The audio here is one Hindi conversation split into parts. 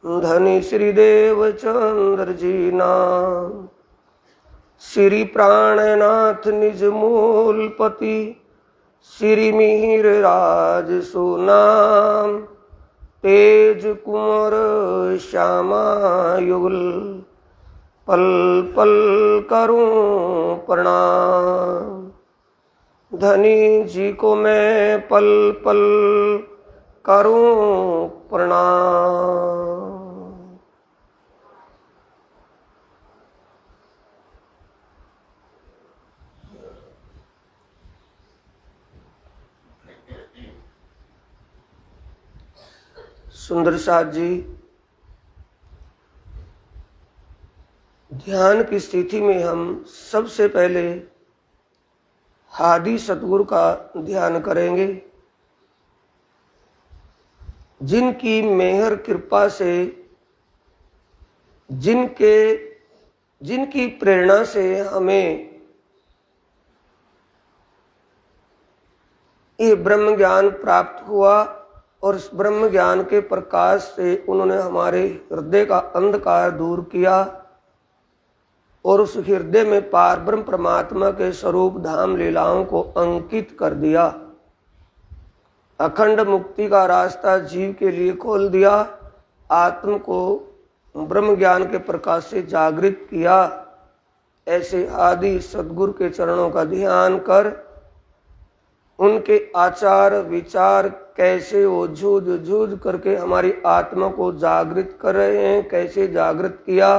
धनी श्री देवचंद्र जी नाम। श्री प्राणनाथ निज मूलपति, श्री मिहिर राज सुनाम। तेज कुंवर श्यामा युगल, पल पल करूं प्रणाम। धनी जी को मैं पल पल करूं प्रणाम। सुंदर साथ जी, ध्यान की स्थिति में हम सबसे पहले आदि सतगुरु का ध्यान करेंगे, जिनकी मेहर कृपा से, जिनकी प्रेरणा से हमें ये ब्रह्म ज्ञान प्राप्त हुआ और इस ब्रह्म ज्ञान के प्रकाश से उन्होंने हमारे हृदय का अंधकार दूर किया और उस हृदय में पार ब्रह्म परमात्मा के स्वरूप धाम लीलाओं को अंकित कर दिया। अखंड मुक्ति का रास्ता जीव के लिए खोल दिया। आत्म को ब्रह्म ज्ञान के प्रकाश से जागृत किया। ऐसे आदि सद्गुरु के चरणों का ध्यान कर उनके आचार विचार कैसे वो जूझ करके हमारी आत्मा को जागृत कर रहे हैं, कैसे जागृत किया,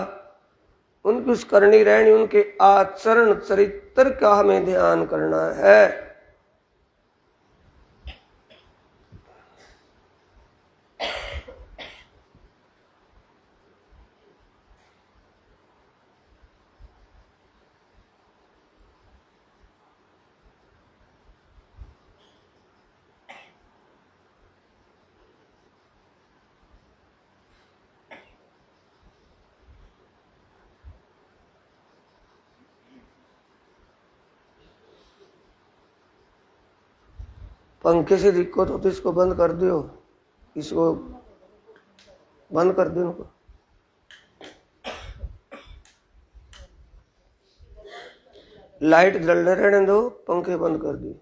उनकी उस करनी रहनी, उनके आचरण चरित्र का हमें ध्यान करना है। पंखे से दिक्कत हो तो इसको बंद कर दो, इसको बंद कर दो इनको। लाइट जल रहने दो, पंखे बंद कर दिए।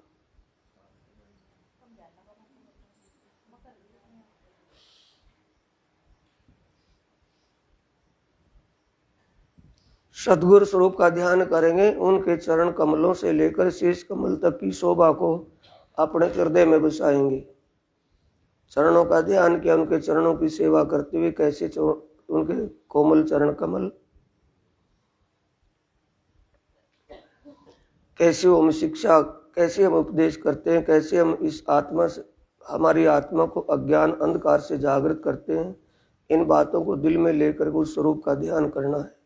सद्गुरु स्वरूप का ध्यान करेंगे। उनके चरण कमलों से लेकर शीश कमल तक की शोभा को अपने हृदय में बसाएंगे। चरणों का ध्यान किया, उनके चरणों की सेवा करते हुए कैसे उनके कोमल चरण कमल, कैसे हम शिक्षा, कैसे हम उपदेश करते हैं, कैसे हम इस आत्मा से, हमारी आत्मा को अज्ञान अंधकार से जागृत करते हैं, इन बातों को दिल में लेकर उस स्वरूप का ध्यान करना है।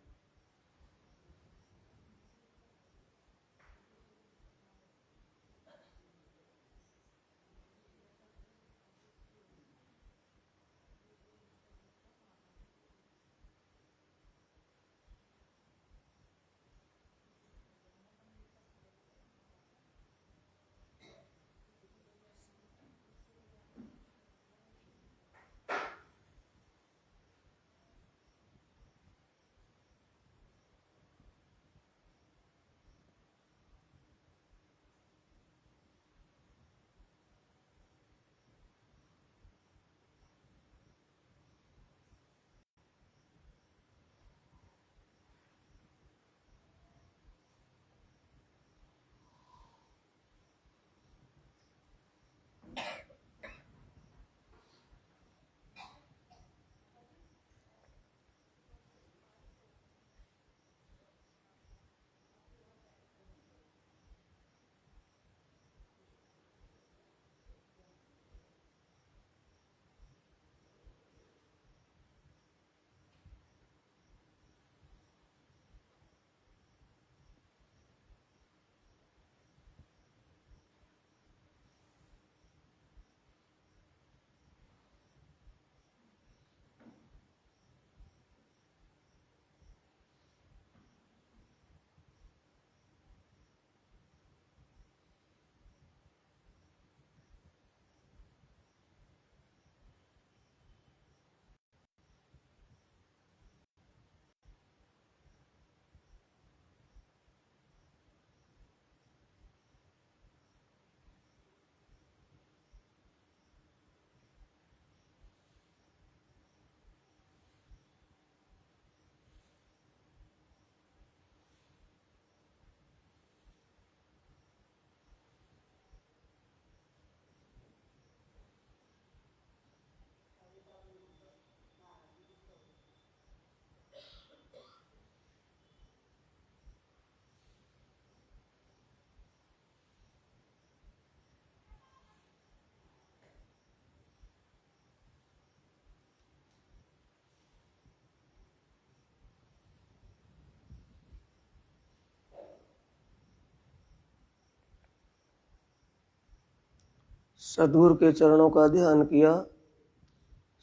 सद्गुरु के चरणों का ध्यान किया।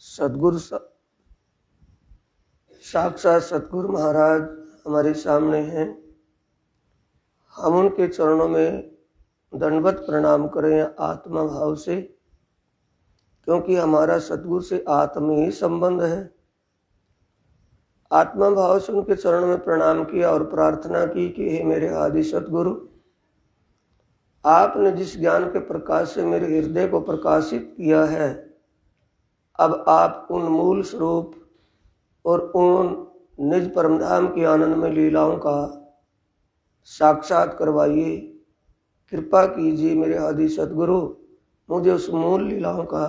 सद्गुरु साक्षात सद्गुरु महाराज हमारे सामने हैं। हम उनके चरणों में दंडवत प्रणाम करें आत्मा भाव से, क्योंकि हमारा सद्गुरु से आत्मा ही संबंध है। आत्मा भाव से उनके चरणों में प्रणाम किया और प्रार्थना की कि हे मेरे आदि सद्गुरु, आपने जिस ज्ञान के प्रकाश से मेरे हृदय को प्रकाशित किया है, अब आप उन मूल स्वरूप और उन निज परमधाम की आनंदमय लीलाओं का साक्षात करवाइए। कृपा कीजिए मेरे आदि सद्गुरु, मुझे उस मूल लीलाओं का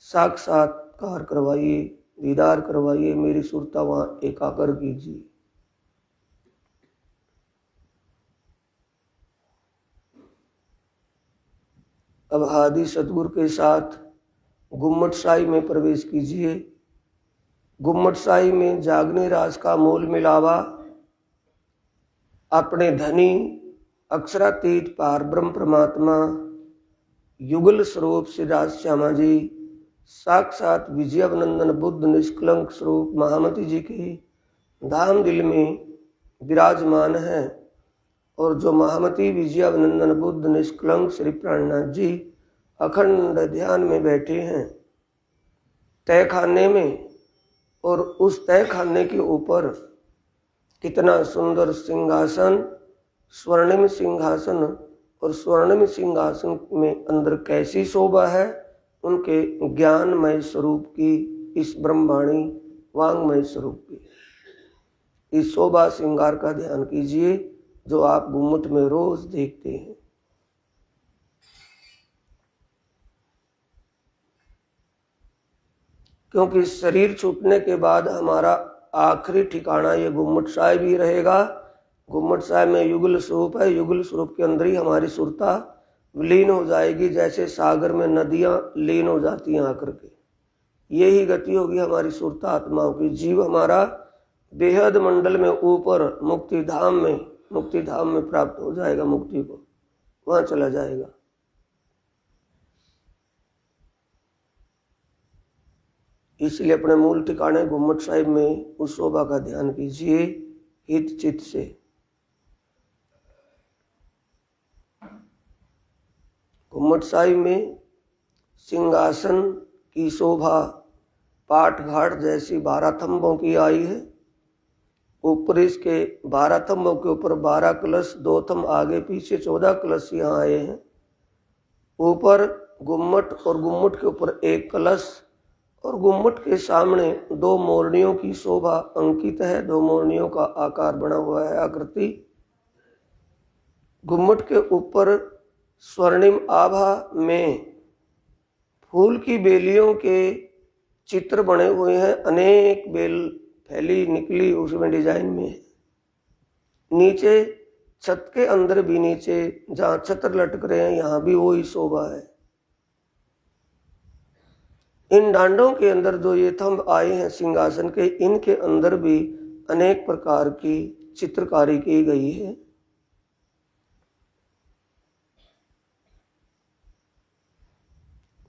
साक्षात्कार करवाइए, दीदार करवाइए, मेरी सुरता वहां एकाग्र कीजिए। अब आदि सद्गुरु के साथ गुम्मट शाही में प्रवेश कीजिए। गुम्मट शाही में जागने राज का मोल मिलावा अपने धनी अक्षरातीत पार ब्रह्म परमात्मा युगल स्वरूप श्री राज श्यामा जी, साक्षात विजयानंदन बुद्ध निष्कलंक स्वरूप महामती जी के धाम दिल में विराजमान है। और जो महामती विजयानंदन बुद्ध निष्कलंक श्री प्राणनाथ जी अखंड ध्यान में बैठे हैं तय खाने में, और उस तय खाने के ऊपर कितना सुंदर सिंहासन, स्वर्णिम सिंहासन, और स्वर्णिम सिंहासन में अंदर कैसी शोभा है उनके ज्ञानमय स्वरूप की, इस ब्रह्मवाणी वांगमय स्वरूप की। इस शोभा श्रृंगार का ध्यान कीजिए जो आप गुम्मट में रोज देखते हैं। क्योंकि शरीर छूटने के बाद हमारा आखिरी ठिकाना ये गुम्मट साहिब ही रहेगा। गुम्मट साहिब में युगल स्वरूप है, युगल स्वरूप के अंदर ही हमारी सुरता विलीन हो जाएगी, जैसे सागर में नदियां लीन हो जाती हैं आकर के। यही गति होगी हमारी सुरता आत्माओं की। जीव हमारा बेहद मंडल में ऊपर मुक्ति धाम में प्राप्त हो जाएगा, मुक्ति को वहां चला जाएगा। इसलिए अपने मूल ठिकाने गुम्मट साहिब में उस शोभा का ध्यान कीजिए हित चित से। गुम्मट साहिब में सिंहासन की शोभा पाट घाट जैसी 12 थंबों की आई है। ऊपर इसके 12 थंबों के ऊपर 12 कलश, 2 थंब आगे पीछे 14 कलश यहाँ आए हैं। ऊपर गुम्मट और गुम्मट के ऊपर 1 कलश, और गुम्मट के सामने 2 मोरनियों की शोभा अंकित है। 2 मोरनियों का आकार बना हुआ है, आकृति। गुम्मट के ऊपर स्वर्णिम आभा में फूल की बेलियों के चित्र बने हुए हैं। अनेक बेल फैली निकली उसमें डिजाइन में। नीचे छत के अंदर भी, नीचे जहां छत्र लटक रहे हैं यहां भी वही शोभा है। इन डांडों के अंदर जो ये थंब आए हैं सिंहासन के, इनके अंदर भी अनेक प्रकार की चित्रकारी की गई है।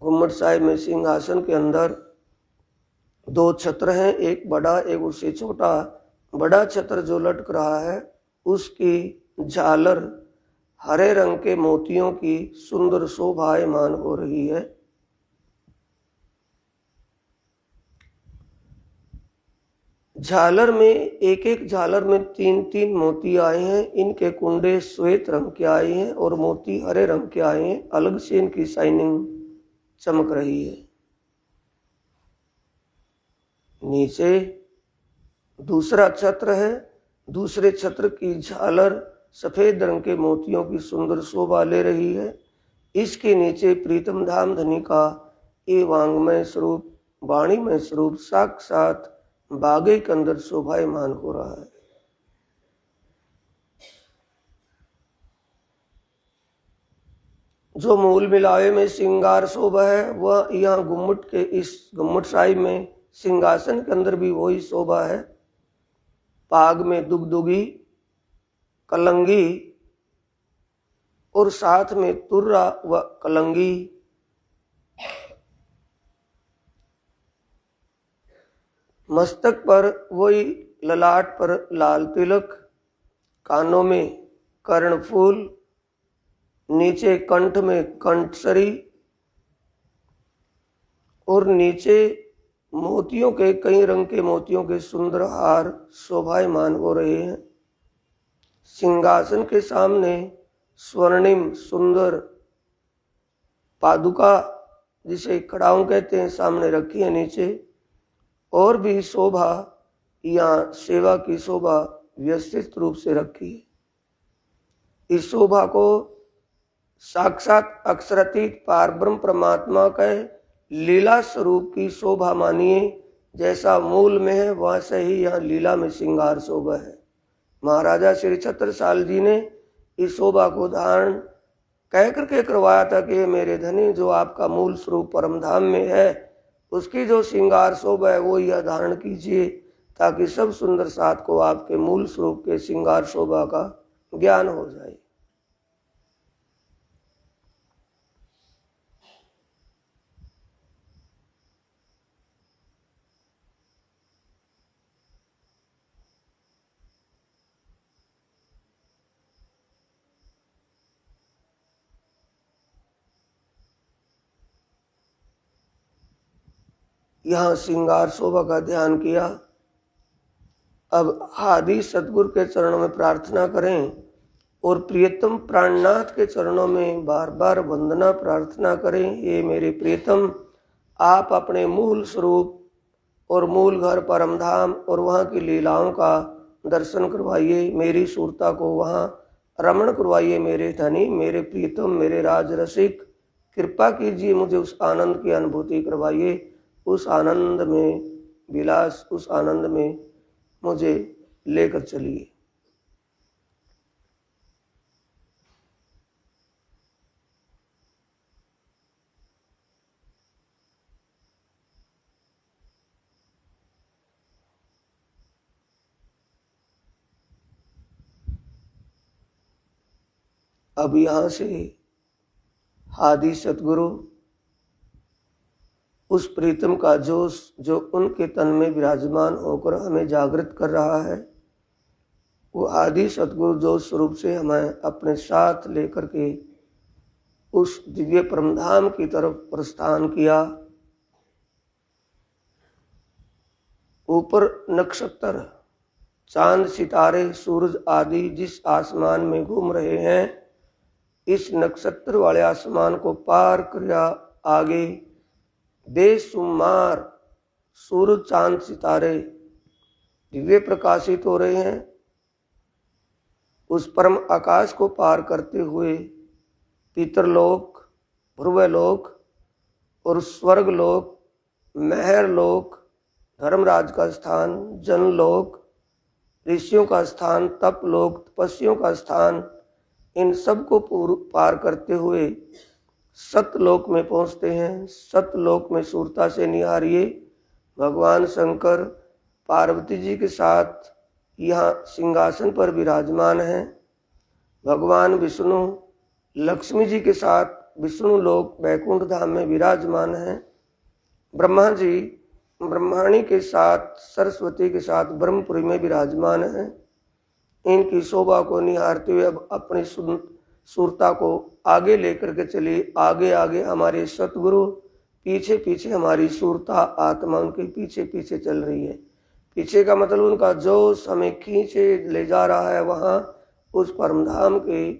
गुम्मट साहिब में सिंहासन के अंदर 2 छत्र हैं, एक बड़ा एक उससे छोटा। बड़ा छत्र जो लटक रहा है उसकी झालर हरे रंग के मोतियों की सुंदर शोभायमान हो रही है। झालर में एक झालर में 3-3 मोती आए हैं। इनके कुंडे श्वेत रंग के आए हैं और मोती हरे रंग के आए हैं। अलग से इनकी शाइनिंग चमक रही है। नीचे दूसरा छत्र है। दूसरे छत्र की झालर सफेद रंग के मोतियों की सुंदर शोभा ले रही है। इसके नीचे प्रीतम धाम धनी का ये वांगमय स्वरूप, वाणीमय स्वरूप साक्षात बागे के अंदर शोभायमान हो रहा है। जो मूल मिलावे में श्रृंगार शोभा है वह यहाँ गुम्मट के इस गुम्मट साहिब में सिंहासन के अंदर भी वही शोभा है। पाग में दुगदुगी, कलंगी और साथ में तुर्रा व कलंगी मस्तक पर वही ललाट पर लाल तिलक, कानों में कर्णफूल, नीचे कंठ में कंठसरी और नीचे मोतियों के कई रंग के मोतियों के सुंदर हार शोभायमान हो रहे हैं। सिंहासन के सामने स्वर्णिम सुंदर पादुका, जिसे कड़ाऊं कहते हैं, सामने रखी है। नीचे और भी शोभा, यहाँ सेवा की शोभा व्यवस्थित रूप से रखी है। इस शोभा को साक्षात अक्षरातीत पारब्रह्म परमात्मा के लीला स्वरूप की शोभा मानिए। जैसा मूल में है वैसे ही यहाँ लीला में श्रृंगार शोभा है। महाराजा श्री छत्रसाल जी ने इस शोभा को धारण कह करके करवाया था कि मेरे धनी, जो आपका मूल स्वरूप परम धाम में है, उसकी जो श्रृंगार शोभा है वो यह धारण कीजिए, ताकि सब सुंदर साथ को आपके मूल स्वरूप के श्रृंगार शोभा का ज्ञान हो जाए। यहाँ श्रृंगार शोभा का ध्यान किया। अब आदि सतगुरु के चरणों में प्रार्थना करें और प्रियतम प्राणनाथ के चरणों में बार बार वंदना प्रार्थना करें। ये मेरे प्रियतम, आप अपने मूल स्वरूप और मूल घर परमधाम और वहाँ की लीलाओं का दर्शन करवाइए। मेरी सुरता को वहाँ रमण करवाइए। मेरे धनी, मेरे प्रियतम, मेरे राज रसिक, कृपा कीजिए, मुझे उस आनंद की अनुभूति करवाइए। उस आनंद में विलास, उस आनंद में मुझे लेकर चलिए। अब यहाँ से आदि सतगुरु उस प्रीतम का जोश जो उनके तन में विराजमान होकर हमें जागृत कर रहा है, वो आदि सतगुरु जोश स्वरूप से हमें अपने साथ लेकर के उस दिव्य परमधाम की तरफ प्रस्थान किया। ऊपर नक्षत्र, चांद, सितारे, सूरज आदि जिस आसमान में घूम रहे हैं, इस नक्षत्र वाले आसमान को पार किया आगे बेशुमार सूरज, चांद, सितारे दिव्य प्रकाशित हो रहे हैं। उस परम आकाश को पार करते हुए पितरलोक, ध्रुवलोक और स्वर्गलोक, महरलोक, धर्मराज का स्थान, जनलोक, ऋषियों का स्थान, तपलोक, तपस्वियों का स्थान, इन सब को पार करते हुए सतलोक में पहुंचते हैं। सतलोक में सूरता से निहारिए भगवान शंकर पार्वती जी के साथ यहाँ सिंहासन पर विराजमान हैं। भगवान विष्णु लक्ष्मी जी के साथ विष्णु लोक वैकुंठ धाम में विराजमान हैं। ब्रह्मा जी ब्रह्माणी के साथ, सरस्वती के साथ ब्रह्मपुरी में विराजमान हैं। इनकी शोभा को निहारते हुए अब अपनी सूरता को आगे लेकर के चलिए। आगे आगे हमारे सतगुरु, पीछे पीछे हमारी सूरता आत्मा उनके पीछे पीछे चल रही है। पीछे का मतलब उनका जोश हमें खींचे ले जा रहा है वहाँ उस परमधाम के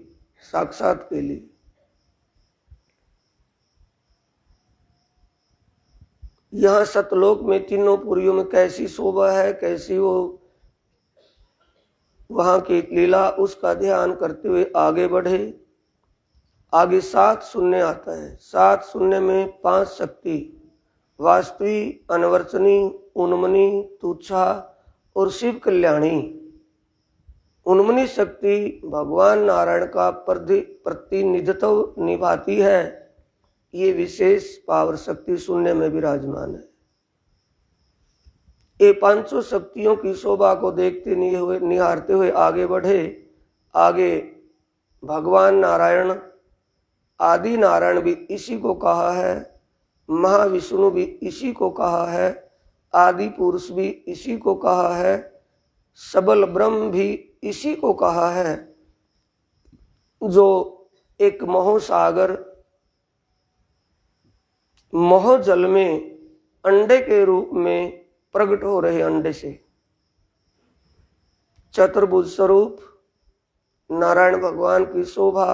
साक्षात के लिए। यहाँ सतलोक में तीनों पुरियों में कैसी शोभा है, कैसी वो वहाँ की लीला, उसका ध्यान करते हुए आगे बढ़े। आगे 7 शून्य आता है। 7 शून्य में 5 शक्ति, वास्तवी, अनवर्चनी, उन्मनी, तुच्छा और शिव कल्याणी। उन्मनी शक्ति भगवान नारायण का प्रतिनिधित्व निभाती है। ये विशेष पावर शक्ति शून्य में विराजमान है। ये 500 शक्तियों की शोभा को देखते निहारते हुए आगे बढ़े। आगे भगवान नारायण, आदि नारायण भी इसी को कहा है, महाविष्णु भी इसी को कहा है, आदि पुरुष भी इसी को कहा है, सबल ब्रह्म भी इसी को कहा है, जो एक मोहसागर मोह जल में अंडे के रूप में प्रकट हो रहे अंडे से चतुर्भुज स्वरूप नारायण भगवान की शोभा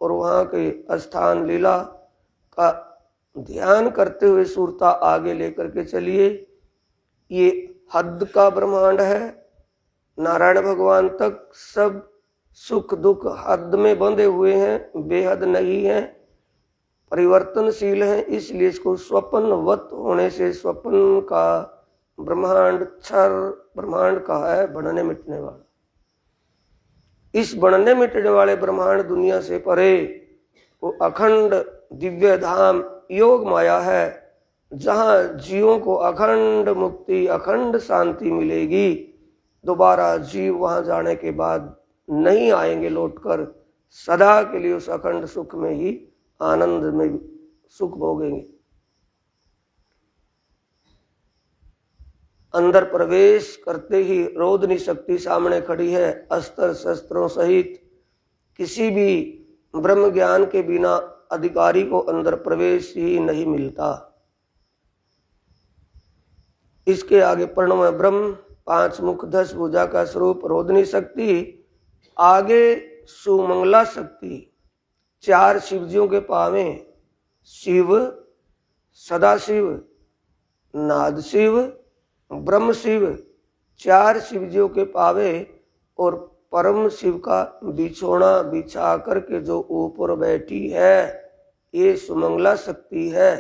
और वहां के स्थान लीला का ध्यान करते हुए सूरता आगे लेकर के चलिए। ये हद का ब्रह्मांड है, नारायण भगवान तक सब सुख दुख हद में बंधे हुए हैं, बेहद नहीं है, परिवर्तनशील है। इसलिए इसको स्वप्नवत होने से स्वप्न का ब्रह्मांड क्षर ब्रह्मांड कहा है, बढ़ने मिटने वाला। इस बढ़ने मिटने वाले ब्रह्मांड दुनिया से परे वो अखंड दिव्य धाम योग माया है, जहां जीवों को अखंड मुक्ति अखंड शांति मिलेगी। दोबारा जीव वहां जाने के बाद नहीं आएंगे लौटकर, सदा के लिए उस अखंड सुख में ही आनंद में सुख भोगेंगे। अंदर प्रवेश करते ही रोधनी शक्ति सामने खड़ी है, अस्त्र शस्त्रों सहित। किसी भी ब्रह्म ज्ञान के बिना अधिकारी को अंदर प्रवेश ही नहीं मिलता। इसके आगे प्रणव ब्रह्म, 5 मुख 10 भुजा का स्वरूप रोधनी शक्ति, आगे सुमंगला शक्ति, 4 शिवजियों के पावे, शिव, सदाशिव, नाद शिव, ब्रह्म शिव, 4 शिवजियों के पावे और परम शिव का बिछोना बिछा करके जो ऊपर बैठी है, ये सुमंगला शक्ति है।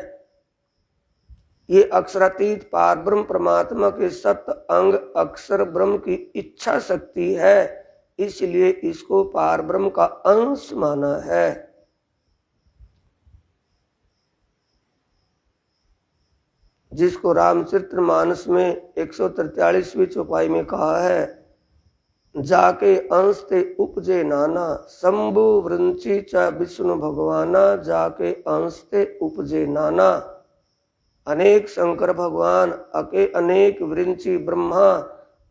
ये अक्षरातीत पार ब्रह्म परमात्मा के सत अंग अक्षर ब्रह्म की इच्छा शक्ति है, इसलिए इसको पार ब्रह्म का अंश माना है। जिसको रामचरितमानस में 143वीं चौपाई में कहा है, जाके अंश ते उपजे नाना शंभु वृंची च विष्णु भगवाना, जाके अंश ते उपजे नाना। अनेक शंकर भगवान, अनेक वृंची ब्रह्मा,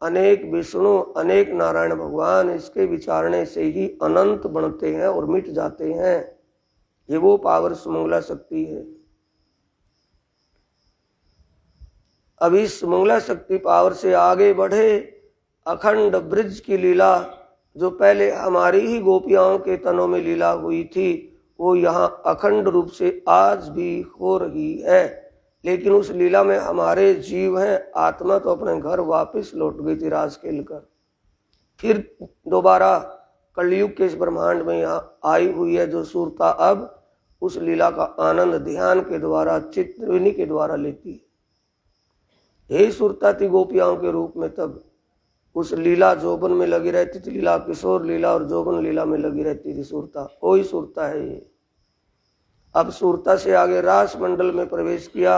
अनेक विष्णु, अनेक नारायण भगवान, इसके विचारने से ही अनंत बनते हैं और मिट जाते हैं। ये वो पावर सुमंगला शक्ति है। अब इस सुमंगला शक्ति पावर से आगे बढ़े अखंड ब्रिज की लीला, जो पहले हमारी ही गोपियाओं के तनों में लीला हुई थी, वो यहाँ अखंड रूप से आज भी हो रही है। लेकिन उस लीला में हमारे जीव हैं, आत्मा तो अपने घर वापस लौट गई थी रास खेलकर। फिर दोबारा कलयुग के इस ब्रह्मांड में यहाँ आई हुई है, जो सूरता अब उस लीला का आनंद ध्यान के द्वारा चित्रविनी के द्वारा लेती है। यही सुरता थी गोपियाओं के रूप में, तब उस लीला जोबन में लगी रहती थी, लीला किशोर लीला और जोबन लीला में लगी रहती थी सुरता। कोई सुरता है ये। अब सुरता से आगे रास मंडल में प्रवेश किया।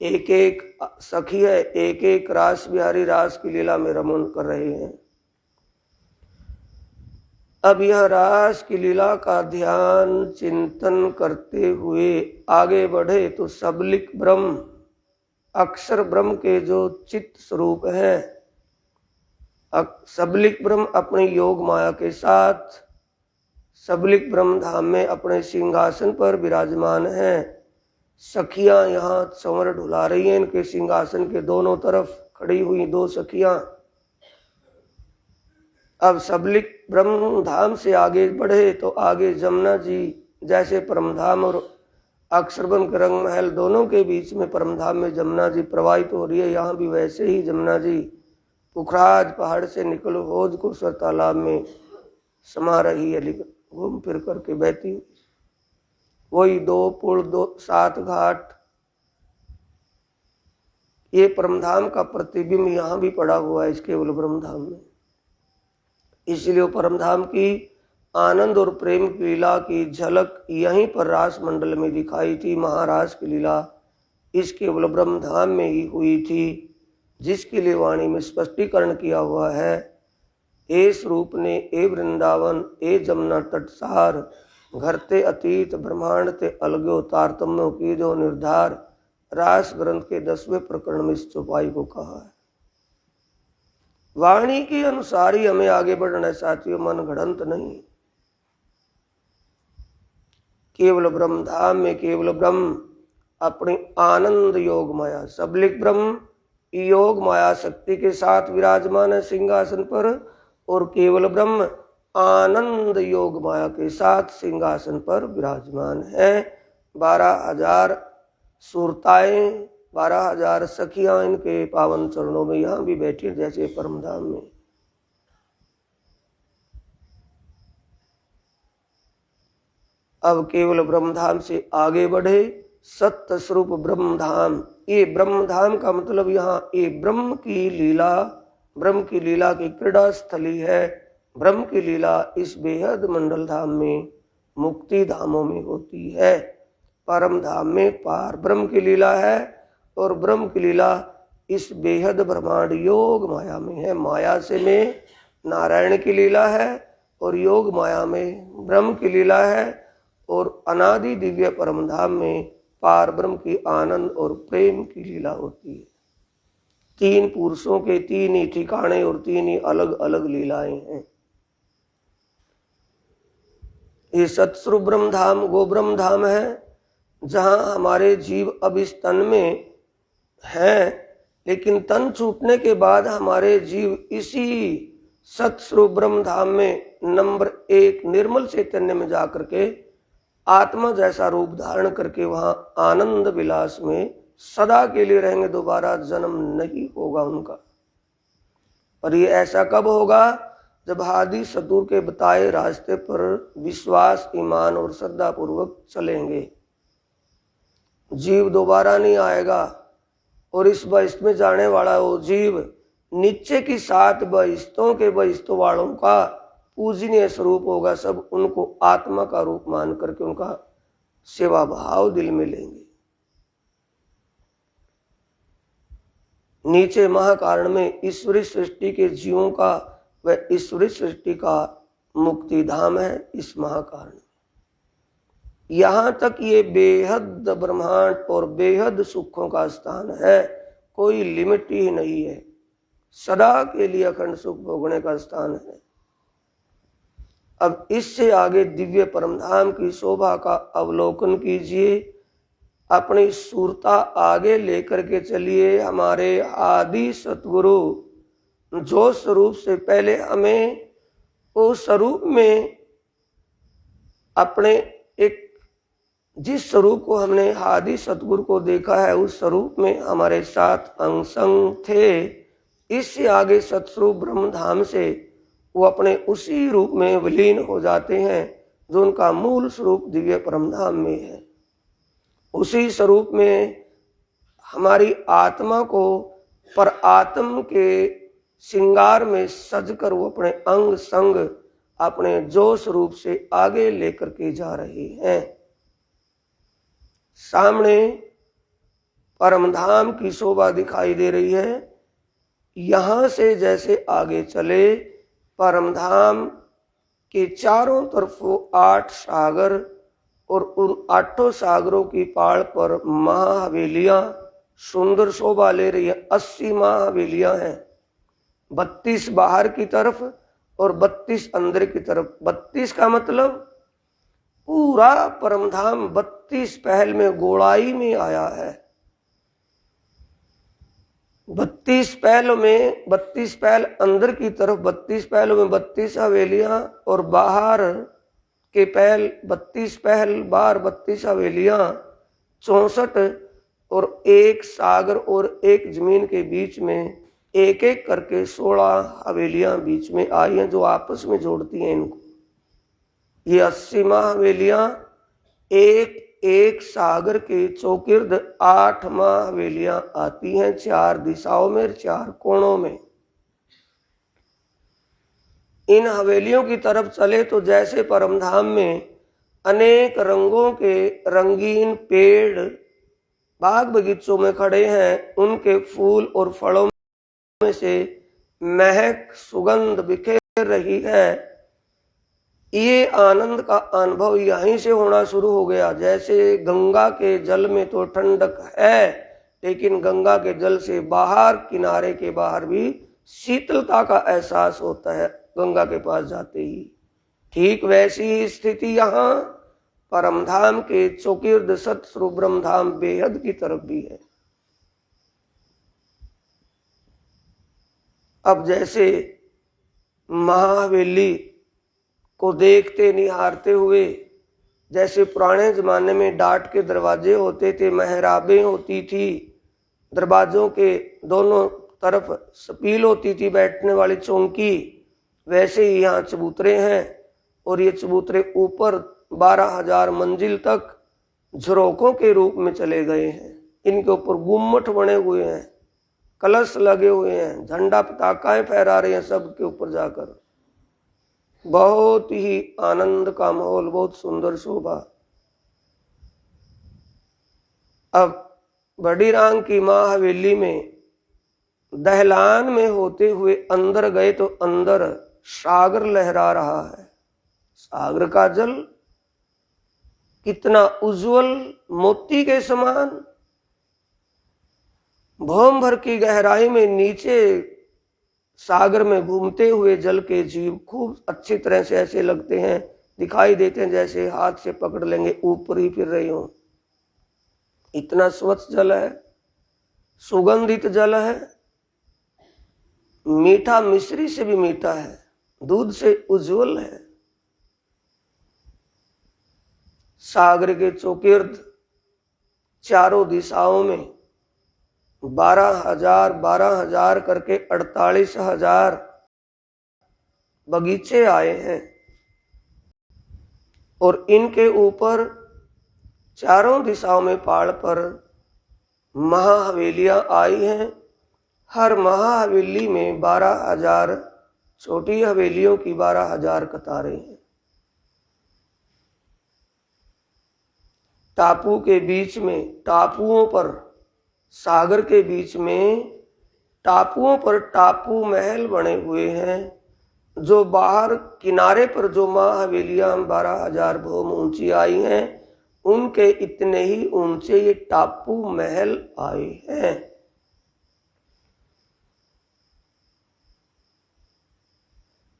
एक एक सखी है, एक एक रास बिहारी रास की लीला में रमन कर रहे हैं। अब यह रास की लीला का ध्यान चिंतन करते हुए आगे बढ़े तो सबलिक ब्रह्म अक्षर ब्रह्म के जो चित्त स्वरूप है, सबलिक ब्रह्म अपनी योग माया के साथ सबलिक ब्रह्म धाम में अपने सिंहासन पर विराजमान है। सखियां यहाँ संवर ढुला रही हैं, इनके सिंहासन के दोनों तरफ खड़ी हुई 2 सखियां। अब सबलिक ब्रह्म धाम से आगे बढ़े तो आगे जमुना जी, जैसे परमधाम और अक्षरब्रह्म के रंग महल दोनों के बीच में परमधाम में जमुना जी प्रवाहित हो रही है, यहाँ भी वैसे ही जमुना जी पुखराज पहाड़ से निकल होज को स्वर तालाब में समा रही है, घूम फिर करके बहती। वही 2 पुल 7 घाट, ये परमधाम का प्रतिबिंब यहाँ भी पड़ा हुआ है इस केवल ब्रह्मधाम में। इसलिए परमधाम की आनंद और प्रेम की लीला की झलक यहीं पर रास मंडल में दिखाई थी। महारास की लीला इस केवल ब्रह्मधाम में ही हुई थी, जिसके लिए वाणी में स्पष्टीकरण किया हुआ है। ए स्वरूप ने ए वृंदावन ए जमुना तटसार, घर ते अतीत ब्रह्मांड ते अलग्यो तारतम्यों की जो निर्धार, रास ग्रंथ के 10वें प्रकरण में इस चौपाई को कहा है। वाणी के अनुसार ही हमें आगे बढ़ना है साथियों, मन घड़ंत नहीं। केवल ब्रह्म धाम में केवल ब्रह्म अपनी आनंद योग माया, सबलिक ब्रह्म योग माया शक्ति के साथ विराजमान है सिंहासन पर, और केवल ब्रह्म आनंद योग माया के साथ सिंहासन पर विराजमान है। 12,000 सुरताएं, 12,000 सखियां इनके पावन चरणों में यहां भी बैठी जैसे परमधाम में। अब केवल ब्रह्मधाम से आगे बढ़े सत्य स्वरूप ब्रह्मधाम। ये ब्रह्मधाम का मतलब यहाँ ये ब्रह्म की लीला की क्रीड़ा स्थली है। ब्रह्म की लीला इस बेहद मंडल धाम में, मुक्ति धामों में होती है। परम धाम में पार ब्रह्म की लीला है, और ब्रह्म की लीला इस बेहद ब्रह्मांड योग माया में है। माया से में नारायण की लीला है, और योग माया में ब्रह्म की लीला है, और अनादि दिव्य परम धाम में पार ब्रह्म की आनंद और प्रेम की लीला होती है। 3 पुरुषों के 3 ही ठिकाने और 3 ही अलग अलग लीलाएं हैं। ये सतस्वरूप ब्रह्म धाम वो ब्रह्म धाम है जहां हमारे जीव अब इस तन में हैं, लेकिन तन छूटने के बाद हमारे जीव इसी सतस्वरूप ब्रह्म धाम में नंबर 1 निर्मल चैतन्य में जाकर के आत्मा जैसा रूप धारण करके वहां आनंद विलास में सदा के लिए रहेंगे। दोबारा जन्म नहीं होगा उनका। और ये ऐसा कब होगा? जब आदि सतगुरु के बताए रास्ते पर विश्वास, ईमान और श्रद्धा पूर्वक चलेंगे। जीव दोबारा नहीं आएगा, और इस बहिष्ठ में जाने वाला वो जीव नीचे की 7 बहिष्ठों के बहिष्ठों वालों का पूजनीय स्वरूप होगा। सब उनको आत्मा का रूप मान करके उनका सेवा भाव दिल में लेंगे। नीचे महाकारण में ईश्वरी सृष्टि के जीवों का व ईश्वरी सृष्टि का मुक्ति धाम है इस महाकारण। यहां तक ये बेहद ब्रह्मांड और बेहद सुखों का स्थान है, कोई लिमिट ही नहीं है। सदा के लिए अखंड सुख भोगने का स्थान है। अब इससे आगे दिव्य परमधाम की शोभा का अवलोकन कीजिए। अपनी सूरता आगे लेकर के चलिए। हमारे आदि सतगुरु जो स्वरूप से पहले हमें उस स्वरूप में अपने एक जिस स्वरूप को हमने आदि सतगुरु को देखा है उस स्वरूप में हमारे साथ अंग संग थे। इससे आगे सतस्वरूप ब्रह्म धाम से वो अपने उसी रूप में विलीन हो जाते हैं जो उनका मूल स्वरूप दिव्य परमधाम में है। उसी स्वरूप में हमारी आत्मा को पर आत्म के श्रृंगार में सजकर वो अपने अंग संग अपने जोश रूप से आगे लेकर के जा रहे हैं। सामने परमधाम की शोभा दिखाई दे रही है। यहां से जैसे आगे चले परमधाम के चारों तरफ 8 सागर और उन 8 सागरों की पाड़ पर महाहवेलियां सुंदर शोभा ले रही है। 80 महाहवेलियां हैं, 32 बाहर की तरफ और 32 अंदर की तरफ। 32 का मतलब पूरा परमधाम 32 पहल में गोड़ाई में आया है। 32 पहलों में 32 पहल अंदर की तरफ, 32 पहलों में 32 हवेलियां और बाहर के पहल 32 पहल बाहर 32 हवेलियां 64 और एक सागर और एक जमीन के बीच में एक एक करके 16 हवेलियां बीच में आई हैं जो आपस में जोड़ती हैं इनको। ये 80 हवेलियां एक एक सागर के चौकिर्द 8 हवेलियां आती हैं 4 दिशाओं में 4 कोणों में। इन हवेलियों की तरफ चले तो जैसे परमधाम में अनेक रंगों के रंगीन पेड़ बाग बगीचों में खड़े हैं, उनके फूल और फलों में से महक सुगंध बिखेर रही है। ये आनंद का अनुभव यहीं से होना शुरू हो गया। जैसे गंगा के जल में तो ठंडक है, लेकिन गंगा के जल से बाहर, किनारे के बाहर भी शीतलता का एहसास होता है गंगा के पास जाते ही। ठीक वैसी ही स्थिति यहाँ परमधाम के चौकीर्द सतस्वरूप ब्रह्मधाम बेहद की तरफ भी है। अब जैसे महाहवेली को देखते निहारते हुए, जैसे पुराने जमाने में डाट के दरवाजे होते थे, मेहराबें होती थी, दरवाजों के दोनों तरफ सपील होती थी, बैठने वाली चौकी, वैसे ही यहाँ चबूतरे हैं। और ये चबूतरे ऊपर 12,000 मंजिल तक झरोकों के रूप में चले गए हैं। इनके ऊपर गुम्मट बने हुए हैं, कलश लगे हुए हैं, झंडा पताकाएं फहरा रहे हैं सबके ऊपर जाकर। बहुत ही आनंद का माहौल, बहुत सुंदर शोभा। अब बड़ी रांग की मां हवेली में दहलान में होते हुए अंदर गए तो अंदर सागर लहरा रहा है। सागर का जल कितना उज्जवल, मोती के समान, भौम भर की गहराई में नीचे सागर में घूमते हुए जल के जीव खूब अच्छी तरह से ऐसे लगते हैं, दिखाई देते हैं जैसे हाथ से पकड़ लेंगे ऊपर ही फिर रहे हो। इतना स्वच्छ जल है, सुगंधित जल है, मीठा मिश्री से भी मीठा है, दूध से उज्जवल है। सागर के चौकीर्द चारों दिशाओं में 12,000 करके 48,000 बगीचे आए हैं। और इनके ऊपर चारों दिशाओं में पहाड़ पर महाहवेलियां आई हैं। हर महाहवेली में 12,000 छोटी हवेलियों की 12,000 कतारें हैं। टापू के बीच में, टापुओं पर, सागर के बीच में टापुओं पर टापू महल बने हुए हैं। जो बाहर किनारे पर जो मां हवेलियां 12,000 भौम ऊंची आई हैं, उनके इतने ही ऊंचे ये टापू महल आए हैं।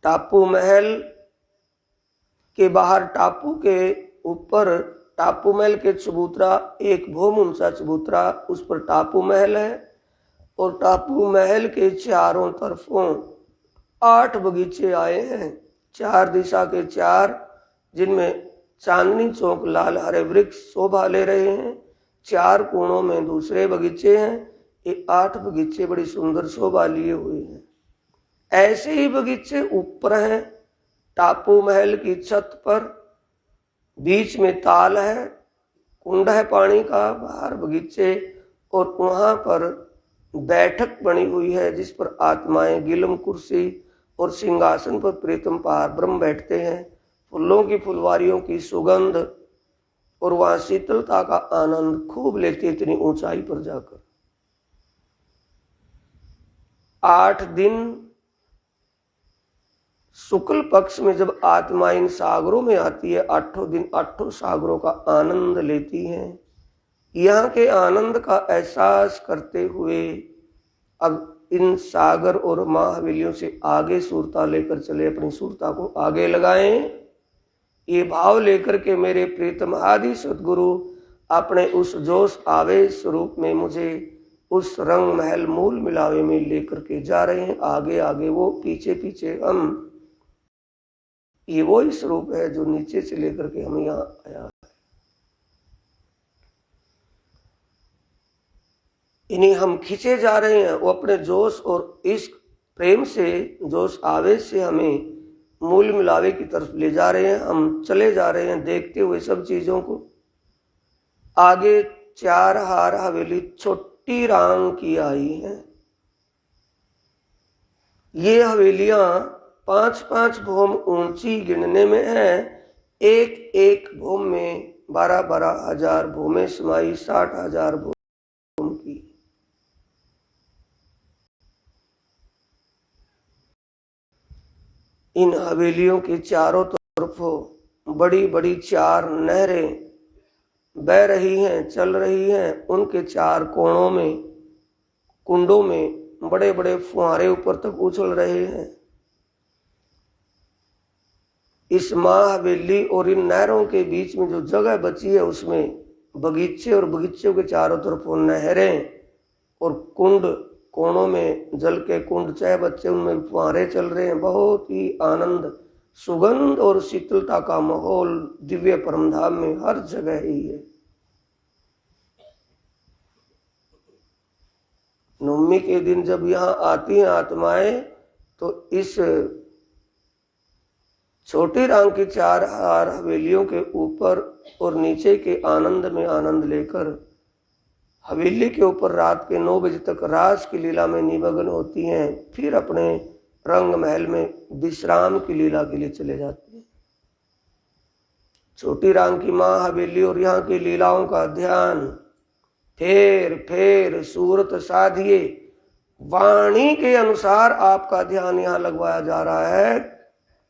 टापू महल के बाहर, टापू के ऊपर, टापू महल के चबूतरा, एक भौम ऊंचा चबूतरा, उस पर टापू महल है। और टापू महल के चारों तरफों 8 बगीचे आए हैं, 4 दिशा के 4, जिनमें चांदनी चौक लाल हरे वृक्ष शोभा ले रहे हैं। 4 कोणों में दूसरे बगीचे हैं। ये 8 बगीचे बड़ी सुंदर शोभा लिए हुए हैं। ऐसे ही बगीचे ऊपर हैं टापू महल की छत पर, बीच में ताल है, कुंड है पानी का, बाहर बगीचे, और वहां पर बैठक बनी हुई है जिस पर आत्माएं गिलम कुर्सी और सिंहासन पर प्रीतम पार ब्रह्म बैठते हैं। फूलों की फुलवारियों की सुगंध और वहां शीतलता का आनंद खूब लेते इतनी ऊंचाई पर जाकर। 8 दिन शुक्ल पक्ष में जब आत्मा इन सागरों में आती है, 8 दिन 8 सागरों का आनंद लेती हैं। यहाँ के आनंद का एहसास करते हुए अब इन सागर और मां हवेलियों से आगे सुरता लेकर चले, अपनी सुरता को आगे लगाएं। ये भाव लेकर के मेरे प्रीतम आदि सतगुरु अपने उस जोश आवेश स्वरूप में मुझे उस रंग महल मूल मिलावे में लेकर के जा रहे हैं। आगे आगे वो, पीछे पीछे हम। ये वो ही स्वरूप है जो नीचे से लेकर के हम यहाँ आया है। इन्हें हम खींचे जा रहे हैं। वो अपने जोश और इश्क प्रेम से, जोश आवेश से हमें मूल मिलावे की तरफ ले जा रहे हैं। हम चले जा रहे हैं देखते हुए सब चीजों को। आगे 4 हार हवेली छोटी रांग की आई हैं। ये हवेलियां 5-5 भौम ऊंची गिनने में है। एक एक भौम में 12,000 भौमें समाई, 60,000 भौम की। इन हवेलियों के चारों तरफों बड़ी बड़ी 4 नहरें बह रही हैं, चल रही हैं। उनके 4 कोणों में, कुंडों में बड़े बड़े फुहारे ऊपर तक उछल रहे हैं। इस महाहवेली और इन नहरों के बीच में जो जगह बची है उसमें बगीचे और बगीचों के चारों तरफ नहरें और कुंड, कोनों में जल के कुंड, चाहे बच्चे उनमें फुहारे चल रहे हैं। बहुत ही आनंद, सुगंध और शीतलता का माहौल दिव्य परमधाम में हर जगह ही है। नवमी के दिन जब यहाँ आती हैं आत्माएं तो इस छोटी रांग की 4 हवेलियों के ऊपर और नीचे के आनंद में आनंद लेकर हवेली के ऊपर रात के 9 बजे तक रास की लीला में निमग्न होती हैं। फिर अपने रंग महल में विश्राम की लीला के लिए चले जाती हैं। छोटी रांग की माँ हवेली और यहाँ की लीलाओं का ध्यान फेर फेर सूरत साधिए, वाणी के अनुसार आपका ध्यान यहाँ लगवाया जा रहा है।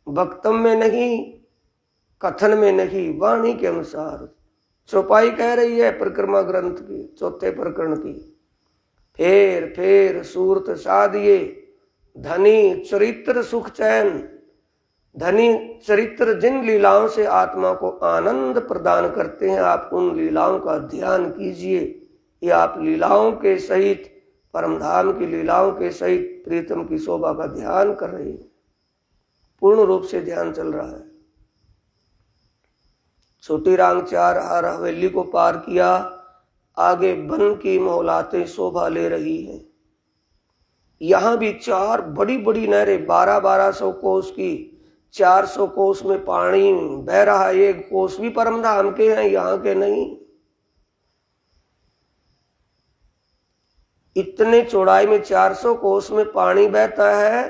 वक्तव्य में नहीं, कथन में नहीं, वाणी के अनुसार। चौपाई कह रही है परिक्रमा ग्रंथ की 4 प्रकरण की, फेर फेर सूरत साधिए, धनी चरित्र सुख चैन। धनी चरित्र जिन लीलाओं से आत्मा को आनंद प्रदान करते हैं, आप उन लीलाओं का ध्यान कीजिए। ये आप लीलाओं के सहित, परमधाम की लीलाओं के सहित प्रीतम की शोभा का ध्यान कर रही है। पूर्ण रूप से ध्यान चल रहा है। छोटी रांग 4 हवेली को पार किया, आगे वन की मोहलातें शोभा ले रही हैं। यहां भी 4 बड़ी बड़ी नहरें, 1200 कोस की, 400 कोस में पानी बह रहा है। एक कोस भी परमधाम के हैं, यहाँ के नहीं। इतने चौड़ाई में 400 कोस में पानी बहता है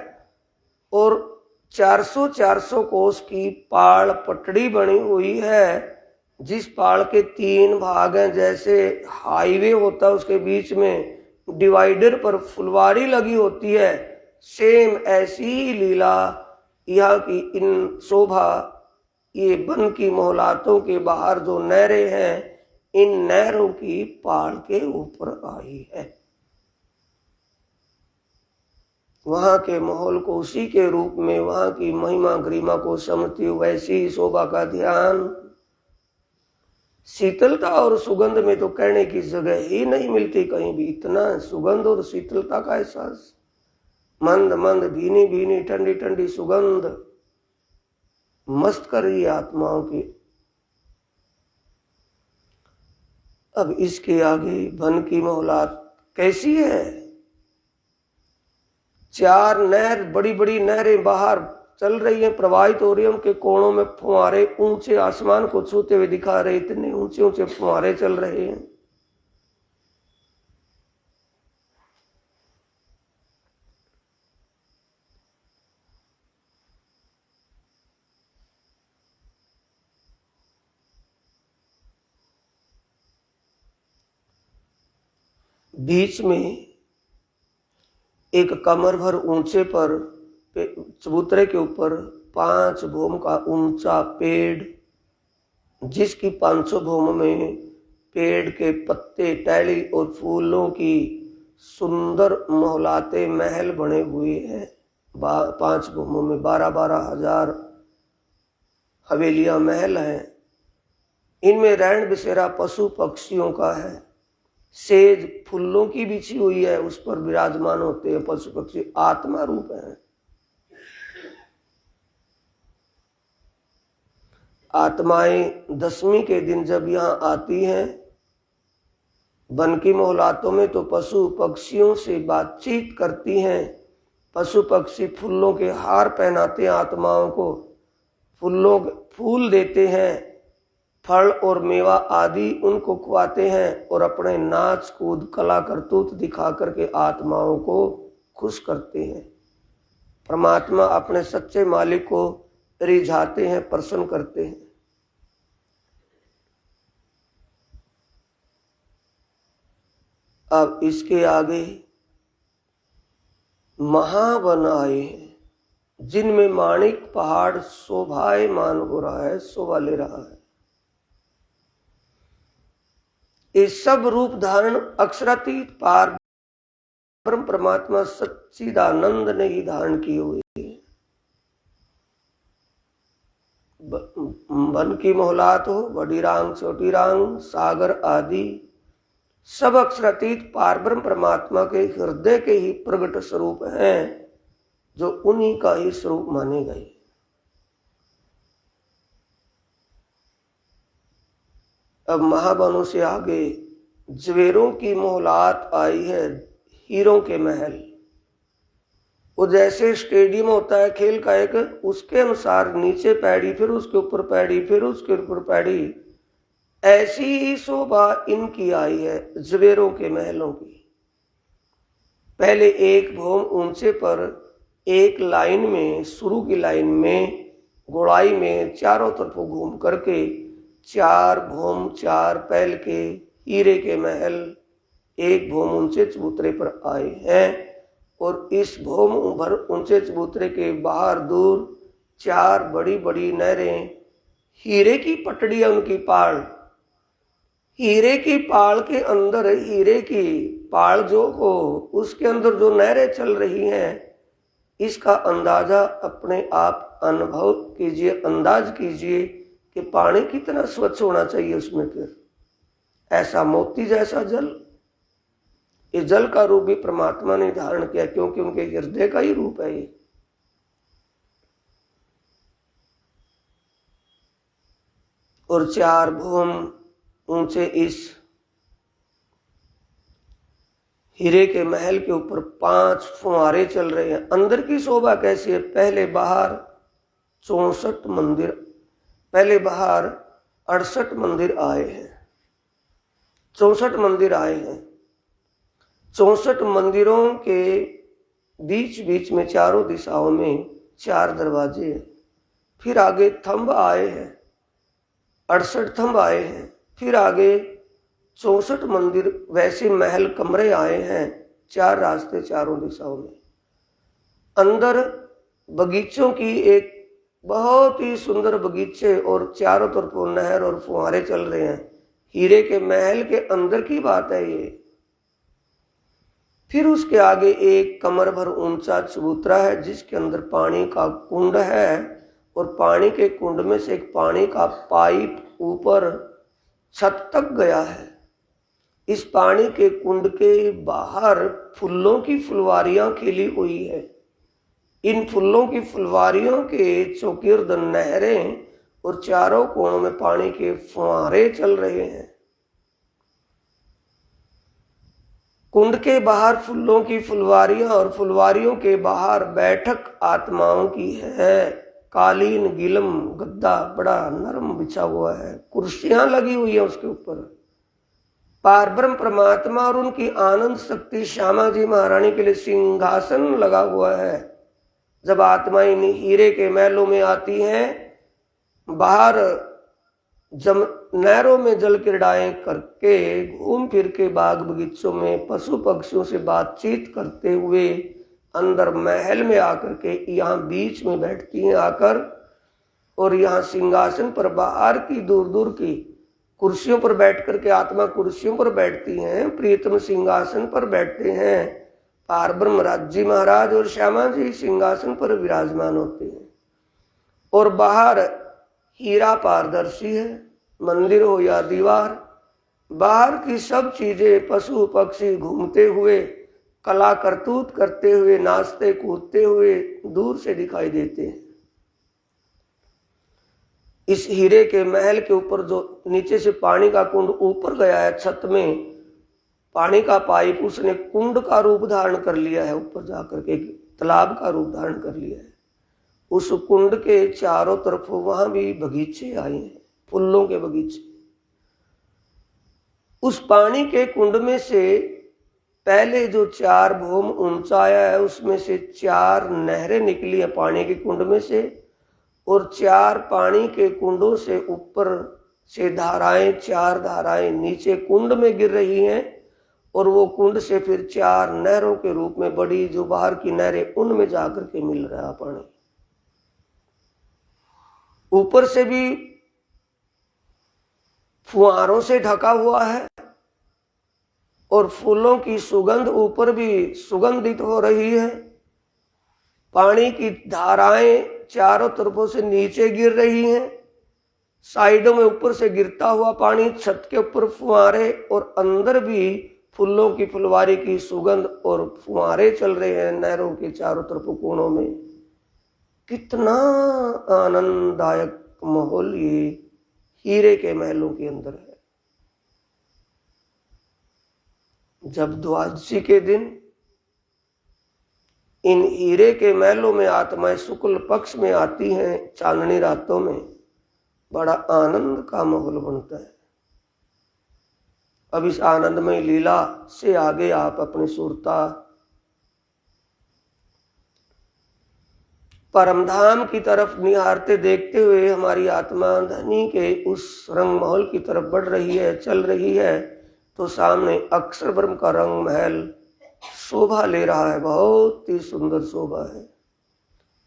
और 400 कोस की पाड़ पटड़ी बनी हुई है, जिस पाड़ के 3 भाग हैं। जैसे हाईवे होता है, उसके बीच में डिवाइडर पर फुलवारी लगी होती है, सेम ऐसी ही लीला यहाँ की इन शोभा, ये वन की मोहलातों के बाहर जो नहरें हैं, इन नहरों की पाड़ के ऊपर आई है। वहां के माहौल को उसी के रूप में, वहां की महिमा गरिमा को समझती वैसी शोभा का ध्यान। शीतलता और सुगंध में तो कहने की जगह ही नहीं मिलती कहीं भी। इतना सुगंध और शीतलता का एहसास, मंद मंद भीनी भीनी ठंडी ठंडी सुगंध मस्त कर रही है आत्माओं की। अब इसके आगे वन की मोहलात कैसी है? 4 नहर, बड़ी बड़ी नहरें बाहर चल रही हैं, प्रवाहित हो रही है। उनके कोणों में फुहारे ऊंचे आसमान को छूते हुए दिखा रहे, इतने ऊंचे ऊंचे फुहारे चल रहे हैं। बीच में एक कमर भर ऊंचे पर चबूतरे के ऊपर 5 भूम का ऊंचा पेड़, जिसकी 500 भूम में पेड़ के पत्ते, टहनी और फूलों की सुंदर मोहलाते महल बने हुए हैं। 5 भूमों में 12-12 हजार हवेलियां महल हैं। इनमें रैन बसेरा पशु पक्षियों का है। सेज फूलों की बिछी हुई है, उस पर विराजमान होते हैं पशु पक्षी, आत्मा रूप है। आत्माएं 10वीं के दिन जब यहाँ आती हैं वन की मोहलातों में, तो पशु पक्षियों से बातचीत करती हैं। पशु पक्षी फूलों के हार पहनाते हैं आत्माओं को, फूल देते हैं, फल और मेवा आदि उनको खुआते हैं और अपने नाच कूद कला करतूत दिखा करके आत्माओं को खुश करते हैं। परमात्मा अपने सच्चे मालिक को रिझाते हैं, प्रसन्न करते हैं। अब इसके आगे महावन आए हैं, जिनमें माणिक पहाड़ शोभायमान हो रहा है, शोभा ले रहा है। ये सब रूप धारण अक्षरातीत पार ब्रह्म परमात्मा सच्चिदानंद ने ही धारण किए हुए हैं। वन की मोहलात हो, बड़ी रांग छोटी रांग, सागर आदि सब अक्षरातीत पार ब्रह्म परमात्मा के हृदय के ही प्रगट स्वरूप हैं, जो उन्हीं का ही स्वरूप माने गए। अब महावनों से आगे जवेरों की मोहलात आई है, हीरों के महल। वो जैसे स्टेडियम होता है खेल का एक, उसके अनुसार नीचे पैड़ी, फिर उसके ऊपर पैड़ी, फिर उसके ऊपर पैड़ी, ऐसी ही शोभा इनकी आई है जवेरों के महलों की। पहले एक भौम ऊंचे पर एक लाइन में, शुरू की लाइन में गोड़ाई में चारों तरफों घूम करके 4 भौम 4 पहल के हीरे के महल एक भौम ऊंचे चबूतरे पर आए हैं। और इस भौम भर ऊंचे चबूतरे के बाहर दूर 4 बड़ी बड़ी नहरें, हीरे की पटड़ियां उनकी पाल, हीरे की पाल के अंदर हीरे की पाल जो हो, उसके अंदर जो नहरें चल रही हैं, इसका अंदाजा अपने आप अनुभव कीजिए, अंदाज कीजिए कि पानी कितना स्वच्छ होना चाहिए उसमें। फिर ऐसा मोती जैसा जल, ये जल का रूप भी परमात्मा ने धारण किया, क्योंकि उनके हृदय का ही रूप है ये। और 4 भौम ऊंचे इस हीरे के महल के ऊपर 5 फुहारे चल रहे हैं। अंदर की शोभा कैसी है? पहले बाहर 64 मंदिर, पहले बाहर 68 मंदिर आए हैं, 64 मंदिर आए हैं। 64 मंदिरों के बीच बीच में चारों दिशाओं में 4 दरवाजे हैं। फिर आगे थंब आए हैं, 68 थंब आए हैं। फिर आगे 64 मंदिर वैसे महल कमरे आए हैं, 4 रास्ते चारों दिशाओं में। अंदर बगीचों की एक बहुत ही सुंदर बगीचे और चारों तरफ नहर और फुहारे चल रहे हैं। हीरे के महल के अंदर की बात है ये। फिर उसके आगे एक कमर भर ऊंचा चबूतरा है, जिसके अंदर पानी का कुंड है, और पानी के कुंड में से एक पानी का पाइप ऊपर छत तक गया है। इस पानी के कुंड के बाहर फूलों की फुलवारियां खिली हुई है। इन फूलों की फुलवारियों के चौगिर्द नहरें और चारों कोणों में पानी के फुहारे चल रहे हैं। कुंड के बाहर फूलों की फुलवारियां और फुलवारियों के बाहर बैठक आत्माओं की है। कालीन गिलम गद्दा बड़ा नरम बिछा हुआ है, कुर्सियां लगी हुई है उसके ऊपर। पारब्रह्म परमात्मा और उनकी आनंद शक्ति श्यामा जी महारानी के लिए सिंहासन लगा हुआ है। जब आत्माएं इन हीरे के महलों में आती हैं, बाहर नहरों में जल क्रीड़ाएं करके, घूम फिर के बाग बगीचों में पशु पक्षियों से बातचीत करते हुए अंदर महल में आकर के यहाँ बीच में बैठती हैं आकर, और यहाँ सिंहासन पर बाहर की दूर दूर की कुर्सियों पर बैठ करके आत्मा कुर्सियों पर बैठती हैं, प्रियतम सिंहासन पर बैठते हैं। पारब्रह्म राज्य महाराज और श्यामा जी सिंहासन पर विराजमान होते हैं। और बाहर हीरा पारदर्शी है, मंदिर हो या दीवार, बाहर की सब चीजें पशु पक्षी घूमते हुए, कला करतूत करते हुए, नाचते कूदते हुए दूर से दिखाई देते हैं। इस हीरे के महल के ऊपर जो नीचे से पानी का कुंड ऊपर गया है, छत में पानी का पाइप उसने कुंड का रूप धारण कर लिया है, ऊपर जाकर के तालाब का रूप धारण कर लिया है। उस कुंड के चारों तरफ वहां भी बगीचे आए हैं, फूलों के बगीचे। उस पानी के कुंड में से पहले जो 4 भौम ऊंचा आया है, उसमें से 4 नहरें निकली है पानी के कुंड में से, और 4 पानी के कुंडों से ऊपर से धाराएं, 4 धाराएं नीचे कुंड में गिर रही हैं, और वो कुंड से फिर 4 नहरों के रूप में बड़ी जो बाहर की नहरें, उनमें जाकर के मिल रहा पानी। ऊपर से भी फुहारों से ढका हुआ है और फूलों की सुगंध ऊपर भी सुगंधित हो रही है। पानी की धाराएं चारों तरफों से नीचे गिर रही हैं, साइडों में ऊपर से गिरता हुआ पानी, छत के ऊपर फुहारे और अंदर भी फूलों की फुलवारी की सुगंध और फुहारे चल रहे हैं नहरों के चारों तरफ कोनों में। कितना आनंददायक माहौल ये हीरे के महलों के अंदर है। जब द्वादशी के दिन इन हीरे के महलों में आत्माएं शुक्ल पक्ष में आती हैं, चांदनी रातों में बड़ा आनंद का माहौल बनता है। अब इस आनंदमय लीला से आगे आप अपनी सुरता परमधाम की तरफ निहारते देखते हुए हमारी आत्मा धनी के उस रंग महल की तरफ बढ़ रही है, चल रही है, तो सामने अक्षर ब्रह्म का रंग महल शोभा ले रहा है। बहुत ही सुंदर शोभा है।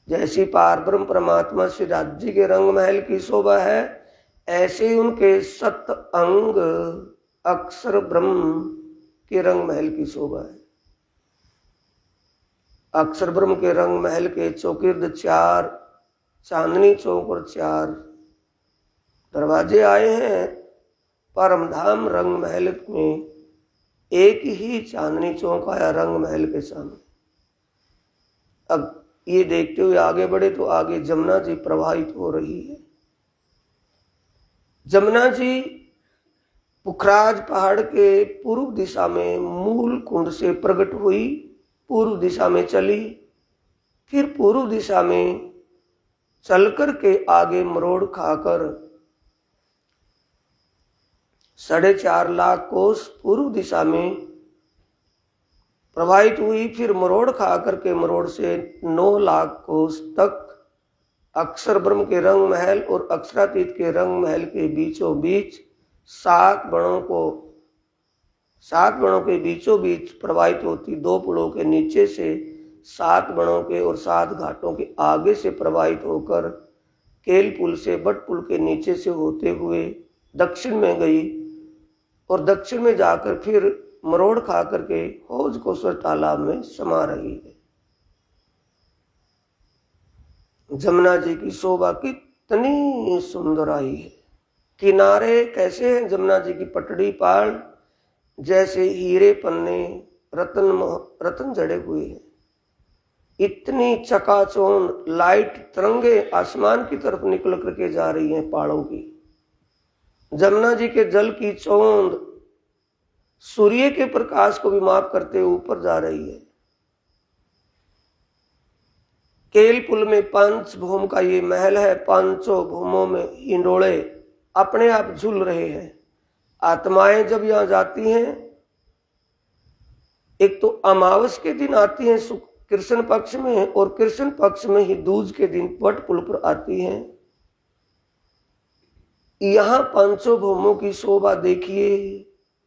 जैसी पार ब्रह्म परमात्मा श्री राज जी के रंग महल की शोभा है, ऐसे उनके सत अंग अक्षर ब्रह्म के रंग महल की शोभा है। अक्षर ब्रह्म के रंग महल के चौकिर्द 4 चांदनी चौक और 4 दरवाजे आए हैं। परमधाम रंग महल में एक ही चांदनी चौक आया रंग महल के सामने। अब ये देखते हुए आगे बढ़े तो आगे जमुना जी प्रवाहित हो रही है। जमुना जी पुखराज पहाड़ के पूर्व दिशा में मूल कुंड से प्रकट हुई, पूर्व दिशा में चली, फिर पूर्व दिशा में चलकर के आगे मरोड़ खाकर 4.5 लाख कोस पूर्व दिशा में प्रवाहित हुई, फिर मरोड़ खा करके मरोड़ से 9 लाख कोस तक अक्षर ब्रह्म के रंग महल और अक्षरातीत के रंग महल के बीचों बीच 7 बणों के बीचों बीच प्रवाहित होती 2 पुलों के नीचे से 7 बणों के और 7 घाटों के आगे से प्रवाहित होकर केल पुल से बट पुल के नीचे से होते हुए दक्षिण में गई और दक्षिण में जाकर फिर मरोड़ खा करके हौज कोसर तालाब में समा रही है। जमुना जी की शोभा कितनी सुंदर आई है। किनारे कैसे हैं जमुना जी की पटड़ी पाड़, जैसे हीरे पन्ने रतन जड़े हुए हैं। इतनी चकाचौंध लाइट तरंगे आसमान की तरफ निकल करके जा रही हैं पहाड़ों की। जमुना जी के जल की चौंध सूर्य के प्रकाश को भी माप करते हुए ऊपर जा रही है। केल पुल में 5 भूम का ये महल है। 5 भूमों में हिंडोले अपने आप झूल रहे हैं। आत्माएं जब यहां जाती हैं, एक तो अमावस के दिन आती हैं कृष्ण पक्ष में, और कृष्ण पक्ष में ही दूज के दिन वट पुल पर आती हैं। यहां 5 भूमों की शोभा देखिए,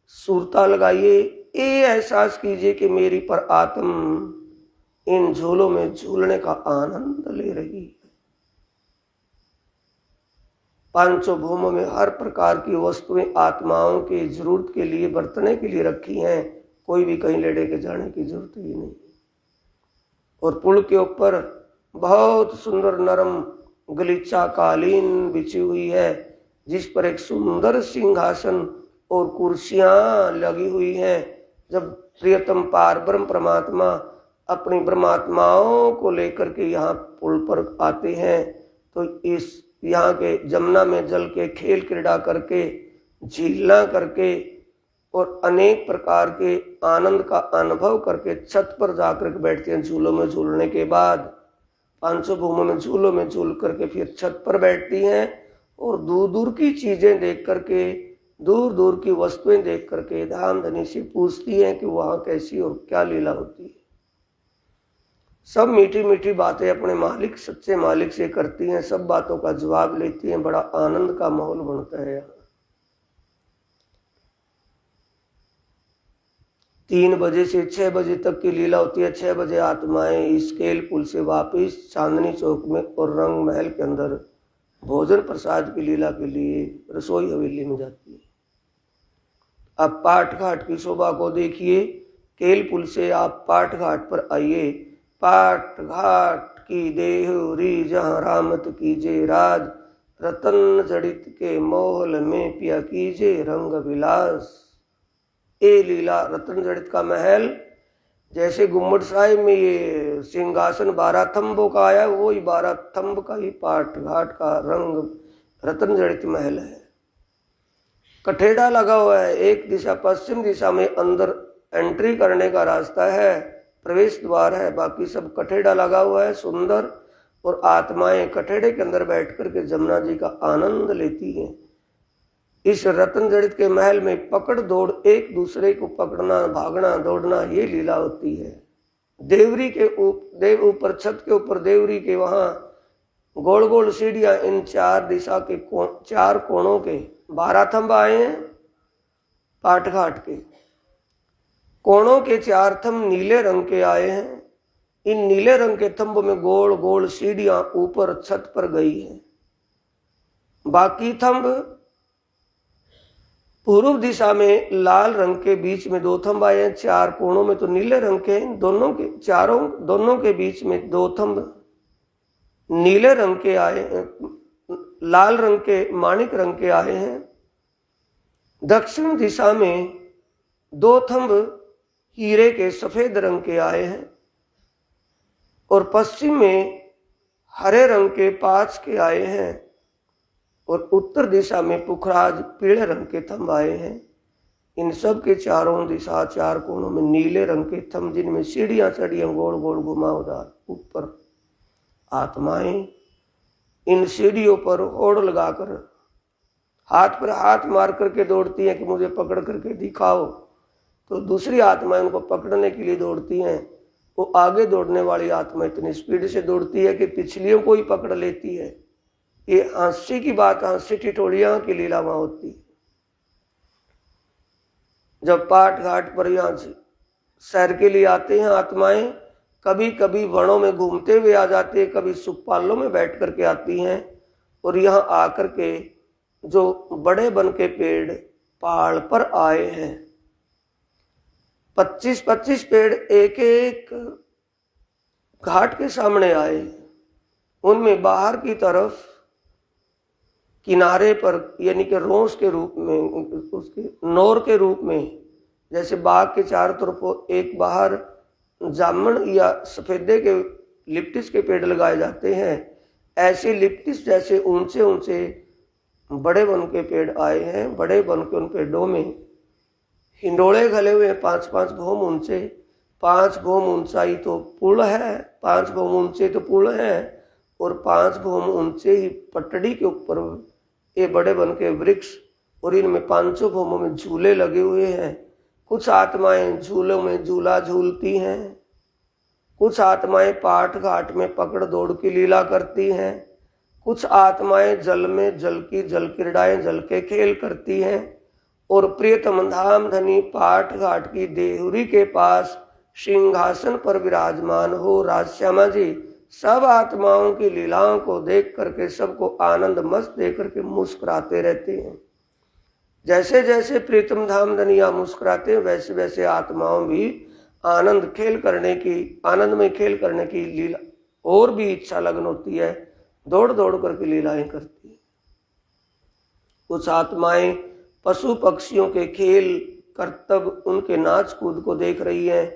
सुरता लगाइए, ये एहसास कीजिए कि मेरी पर आत्म इन झूलों में झूलने का आनंद ले रही है। 5 भूमों में हर प्रकार की वस्तुएं आत्माओं की जरूरत के लिए बरतने के लिए रखी हैं। कोई भी कहीं लेड़े के जाने की जरूरत ही नहीं। और पुल के ऊपर बहुत सुंदर नरम गलीचा कालीन बिछी हुई है, जिस पर एक सुंदर सिंहासन और कुर्सियां लगी हुई हैं। जब प्रियतम पार ब्रह्म परमात्मा अपनी ब्रह्मात्माओं को लेकर के यहाँ पुल पर आते हैं, तो इस यहाँ के जमुना में जल के खेल क्रीड़ा करके, झीलना करके और अनेक प्रकार के आनंद का अनुभव करके छत पर जाकर के बैठते हैं। झूलों में झूलने के बाद 500 भूमों में झूलों में झूल करके फिर छत पर बैठती हैं और दूर दूर की चीजें देख करके, दूर दूर की वस्तुएं देख करके धाम धनी से पूछती हैं कि वहां कैसी और क्या लीला होती है। सब मीठी मीठी बातें अपने मालिक, सच्चे मालिक से करती हैं, सब बातों का जवाब लेती हैं। बड़ा आनंद का माहौल बनता है यहाँ। 3 बजे से 6 बजे तक की लीला होती है। 6 बजे आत्माएं इस केल पुल से वापिस चांदनी चौक में और रंग महल के अंदर भोजन प्रसाद की लीला के लिए रसोई हवेली में जाती है। अब पाट घाट की शोभा को देखिए। केल पुल से आप पाट घाट पर आइए। पाट घाट की देहुरी जहाँ रामत कीजे राज, रतन जड़ित के मोहल में पिया कीजे रंग विलास। ए लीला रतन जड़ित का महल, जैसे गुम्मट साहिब में ये सिंहासन 12 थंबों का आया, वो ही 12 थंब का ही पाट घाट का रंग रतन जड़ित महल है। कठेड़ा लगा हुआ है, एक दिशा पश्चिम दिशा में अंदर एंट्री करने का रास्ता है, प्रवेश द्वार है, बाकी सब कठेड़ा लगा हुआ है सुंदर। और आत्माएं कठेड़े के अंदर बैठ करके जमुना जी का आनंद लेती हैं। इस रतन जड़ित के महल में पकड़ दौड़, एक दूसरे को पकड़ना, भागना, दौड़ना, ये लीला होती है। देवरी के ऊपर छत के ऊपर देवरी के वहां गोल गोल सीढ़ियां, इन 4 दिशा के 4 कोणों के 12 थंब आए हैं। पाट घाट के कोणों के 4 थंब नीले रंग के आए हैं। इन नीले रंग के थंब में गोल गोल सीढ़ियां ऊपर छत पर गई हैं। बाकी थंब पूर्व दिशा में लाल रंग के बीच में 2 थंब आए हैं। 4 कोणों में तो नीले रंग के हैं, दोनों के बीच में 2 थंब नीले रंग के आए हैं, लाल रंग के माणिक रंग के आए हैं। दक्षिण दिशा में 2 थंब हीरे के सफेद रंग के आए हैं और पश्चिम में हरे रंग के 5 के आए हैं और उत्तर दिशा में पुखराज पीले रंग के थंब आए हैं। इन सब के चारों दिशा 4 कोणों में नीले रंग के थंब, जिनमें सीढ़ियां चढ़ियां गोल गोल घुमावदार। ऊपर आत्माएं इन सीढ़ियों पर होड़ लगाकर हाथ पर हाथ मार करके दौड़ती हैं कि मुझे पकड़ करके दिखाओ, तो दूसरी आत्माएं उनको पकड़ने के लिए दौड़ती हैं। वो आगे दौड़ने वाली आत्मा इतनी स्पीड से दौड़ती है कि पिछलियों को ही पकड़ लेती है। ये हंसी की बात, हंसी ठिठोलियां की लीला वहां होती है। जब पाट घाट पर यहाँ सैर के लिए आते हैं आत्माएं, कभी कभी वनों में घूमते हुए आ जाते हैं, कभी सुखपालों में बैठ करके आती हैं और यहाँ आकर के जो बड़े वन के पेड़ पाड़ पर आए हैं, 25-25 पेड़ एक एक घाट के सामने आए। उनमें बाहर की तरफ किनारे पर यानी कि रोंस के रूप में, उसके नौर के रूप में, जैसे बाग के चारों तरफ एक बाहर जामुन या सफेदे के लिप्टिस के पेड़ लगाए जाते हैं, ऐसे लिप्टिस जैसे ऊंचे ऊंचे बड़े वन के पेड़ आए हैं। बड़े वन के उन पेड़ों में हिंडोले गले हुए 5-5 भौम ऊंचे, 5 भौम ऊंचाई तो पुल है, 5 भौम ऊंचे तो पुल है और 5 भौम ऊंचे ही पटड़ी के ऊपर ये बड़े वन के वृक्ष, और इनमें 5 भौमों में झूले लगे हुए हैं। कुछ आत्माएं झूलों में झूला झूलती हैं, कुछ आत्माएं पाट घाट में पकड़ दौड़ की लीला करती हैं, कुछ आत्माएं जल में जल क्रीड़ाएं, जल के खेल करती हैं। और प्रियतम धाम धनी पाट घाट की देहुरी के पास सिंहासन पर विराजमान हो राजश्यामा जी सब आत्माओं की लीलाओं को देख करके सबको आनंद मस्त दे करके मुस्कुराते रहते हैं। जैसे जैसे प्रीतम धाम धनिया मुस्कुराते हैं, वैसे वैसे आत्माओं भी आनंद में खेल करने की लीला और भी इच्छा लगन होती है, दौड़ दौड़ करके लीलाएं करती है। कुछ आत्माएं पशु पक्षियों के खेल करतब, उनके नाच कूद को देख रही हैं,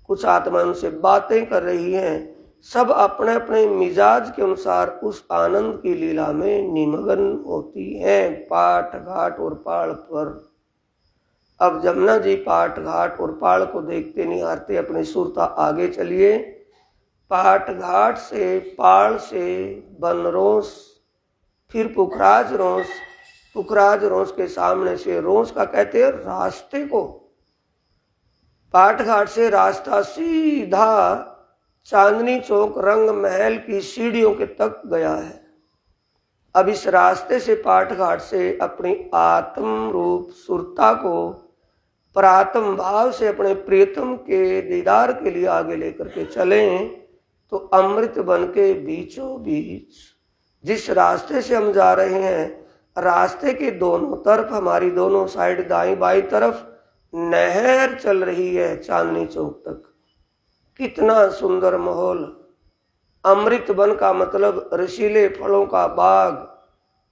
कुछ आत्माएं उनसे बातें कर रही हैं। सब अपने अपने मिजाज के अनुसार उस आनंद की लीला में निमग्न होती हैं पाट घाट और पाड़ पर। अब जमुना जी पाट घाट और पाड़ को देखते निहारते अपनी सुरता आगे चलिए। पाट घाट से, पाड़ से बनरोस, फिर पुखराज रोस, पुखराज रोस के सामने से रोस का कहते हैं रास्ते को। पाट घाट से रास्ता सीधा चांदनी चौक रंग महल की सीढ़ियों के तक गया है। अब इस रास्ते से पाट घाट से अपनी आत्म रूप सुरता को प्रातम भाव से अपने प्रियतम के दीदार के लिए आगे लेकर के चलें तो अमृत बन के बीचों बीच जिस रास्ते से हम जा रहे हैं, रास्ते के दोनों तरफ, हमारी दोनों साइड दाईं बाईं तरफ नहर चल रही है चांदनी चौक तक। कितना सुंदर माहौल। अमृत वन का मतलब रसीले फलों का बाग,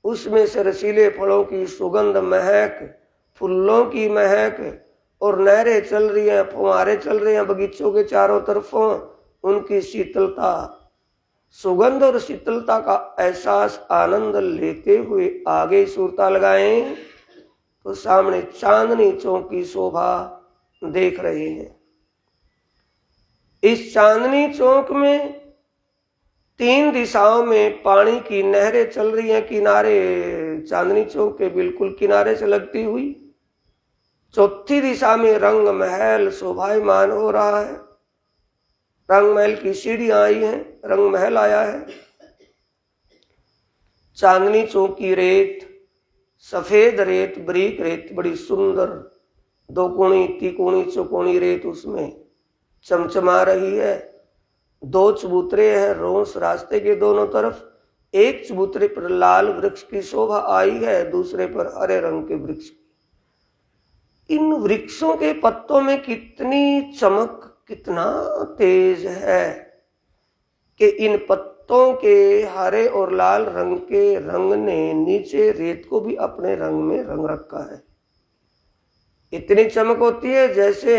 उसमें से रसीले फलों की सुगंध, महक, फूलों की महक, और नहरें चल रही हैं, फुहारे चल रहे हैं बगीचों के चारों तरफों, उनकी शीतलता, सुगंध और शीतलता का एहसास आनंद लेते हुए आगे सुरता लगाएं तो सामने चांदनी चौक की शोभा देख रहे हैं। इस चांदनी चौक में 3 दिशाओं में पानी की नहरें चल रही हैं, किनारे, चांदनी चौक के बिल्कुल किनारे से लगती हुई। चौथी दिशा में रंग महल शोभायमान हो रहा है। रंग महल की सीढ़ियां आई हैं, रंग महल आया है। चांदनी चौक की रेत, सफेद रेत, बरीक रेत, बड़ी सुंदर 2 कोणी, तिकोणी, चौकोणी रेत उसमें चमचमा रही है। 2 चबूतरे हैं रोस रास्ते के दोनों तरफ। एक चबूतरे पर लाल वृक्ष की शोभा आई है, दूसरे पर हरे रंग के वृक्ष। इन वृक्षों के पत्तों में कितनी चमक, कितना तेज है कि इन पत्तों के हरे और लाल रंग के रंग ने नीचे रेत को भी अपने रंग में रंग रखा है। इतनी चमक होती है जैसे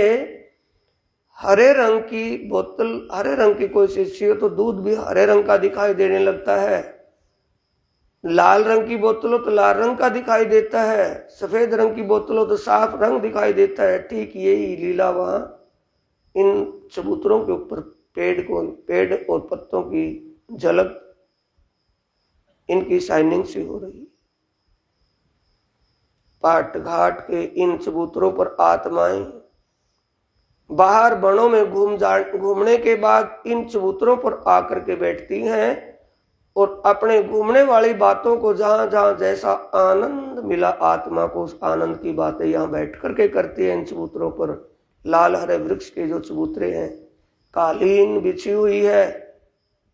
हरे रंग की बोतल, हरे रंग की कोई शीशी हो तो दूध भी हरे रंग का दिखाई देने लगता है, लाल रंग की बोतल हो तो लाल रंग का दिखाई देता है, सफेद रंग की बोतल हो तो साफ रंग दिखाई देता है। ठीक यही लीला वहां इन चबूतरों के ऊपर पेड़ और पत्तों की झलक, इनकी शाइनिंग से हो रही। पाट घाट के इन चबूतरों पर आत्माएं बाहर वनों में घूमने के बाद इन चबूतरों पर आकर के बैठती हैं और अपने घूमने वाली बातों को, जहां जहां जैसा आनंद मिला आत्मा को, उस आनंद की बातें यहां बैठ करके करती हैं। इन चबूतरों पर लाल हरे वृक्ष के जो चबूतरे हैं, कालीन बिछी हुई है,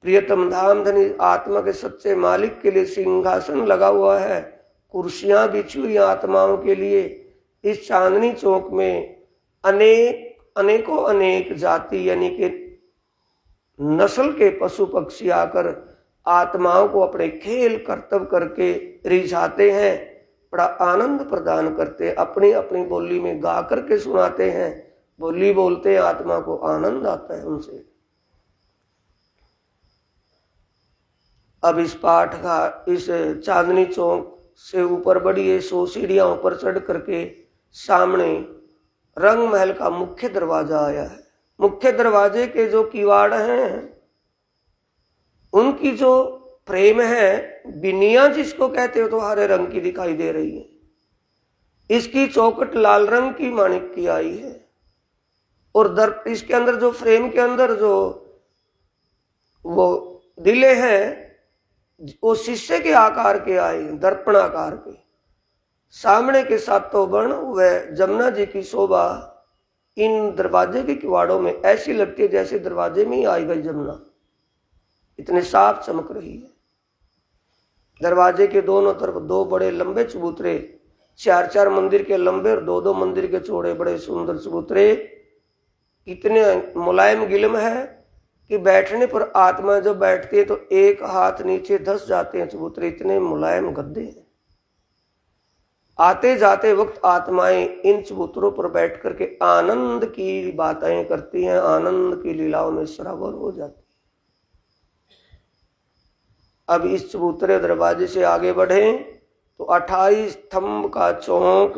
प्रियतम धाम धनी आत्मा के सच्चे मालिक के लिए सिंहासन लगा हुआ है, कुर्सियां बिछी हुई आत्माओं के लिए। इस चांदनी चौक में अनेकों अनेक जाति यानी कि नस्ल के पशु पक्षी आकर आत्माओं को अपने खेल कर्तव्य करके रिझाते हैं, बड़ा आनंद प्रदान करते हैं, अपनी अपनी बोली में गा करके सुनाते हैं। बोली बोलते हैं, आत्मा को आनंद आता है उनसे। अब इस पाठ का, इस चांदनी चौक से ऊपर बढ़िए 100 सीढ़ियां ऊपर चढ़ करके सामने रंग महल का मुख्य दरवाजा आया है। मुख्य दरवाजे के जो किवाड़ हैं, उनकी जो फ्रेम है, बिनिया जिसको कहते हो, तो हरे रंग की दिखाई दे रही है। इसकी चौखट लाल रंग की माणिक की आई है और इसके अंदर जो फ्रेम के अंदर जो वो दिले हैं, वो शीशे के आकार के आए, दर्पण आकार के। सामने के 7 वर्ण व जमुना जी की शोभा इन दरवाजे के किवाड़ों में ऐसी लगती है जैसे दरवाजे में ही आई गई जमुना, इतने साफ चमक रही है। दरवाजे के दोनों तरफ 2 बड़े लंबे चबूतरे, 4-4 मंदिर के लंबे और 2-2 मंदिर के चौड़े बड़े सुंदर चबूतरे। इतने मुलायम गिलम है कि बैठने पर आत्मा जब बैठती है तो एक हाथ नीचे धस जाते हैं चबूतरे, इतने मुलायम गद्दे हैं। आते जाते वक्त आत्माएं इन चबूतरों पर बैठ करके आनंद की बातें करती हैं, आनंद की लीलाओं में सरावर हो जाती। अब इस चबूतरे दरवाजे से आगे बढ़े तो 28 स्तंभ का चौक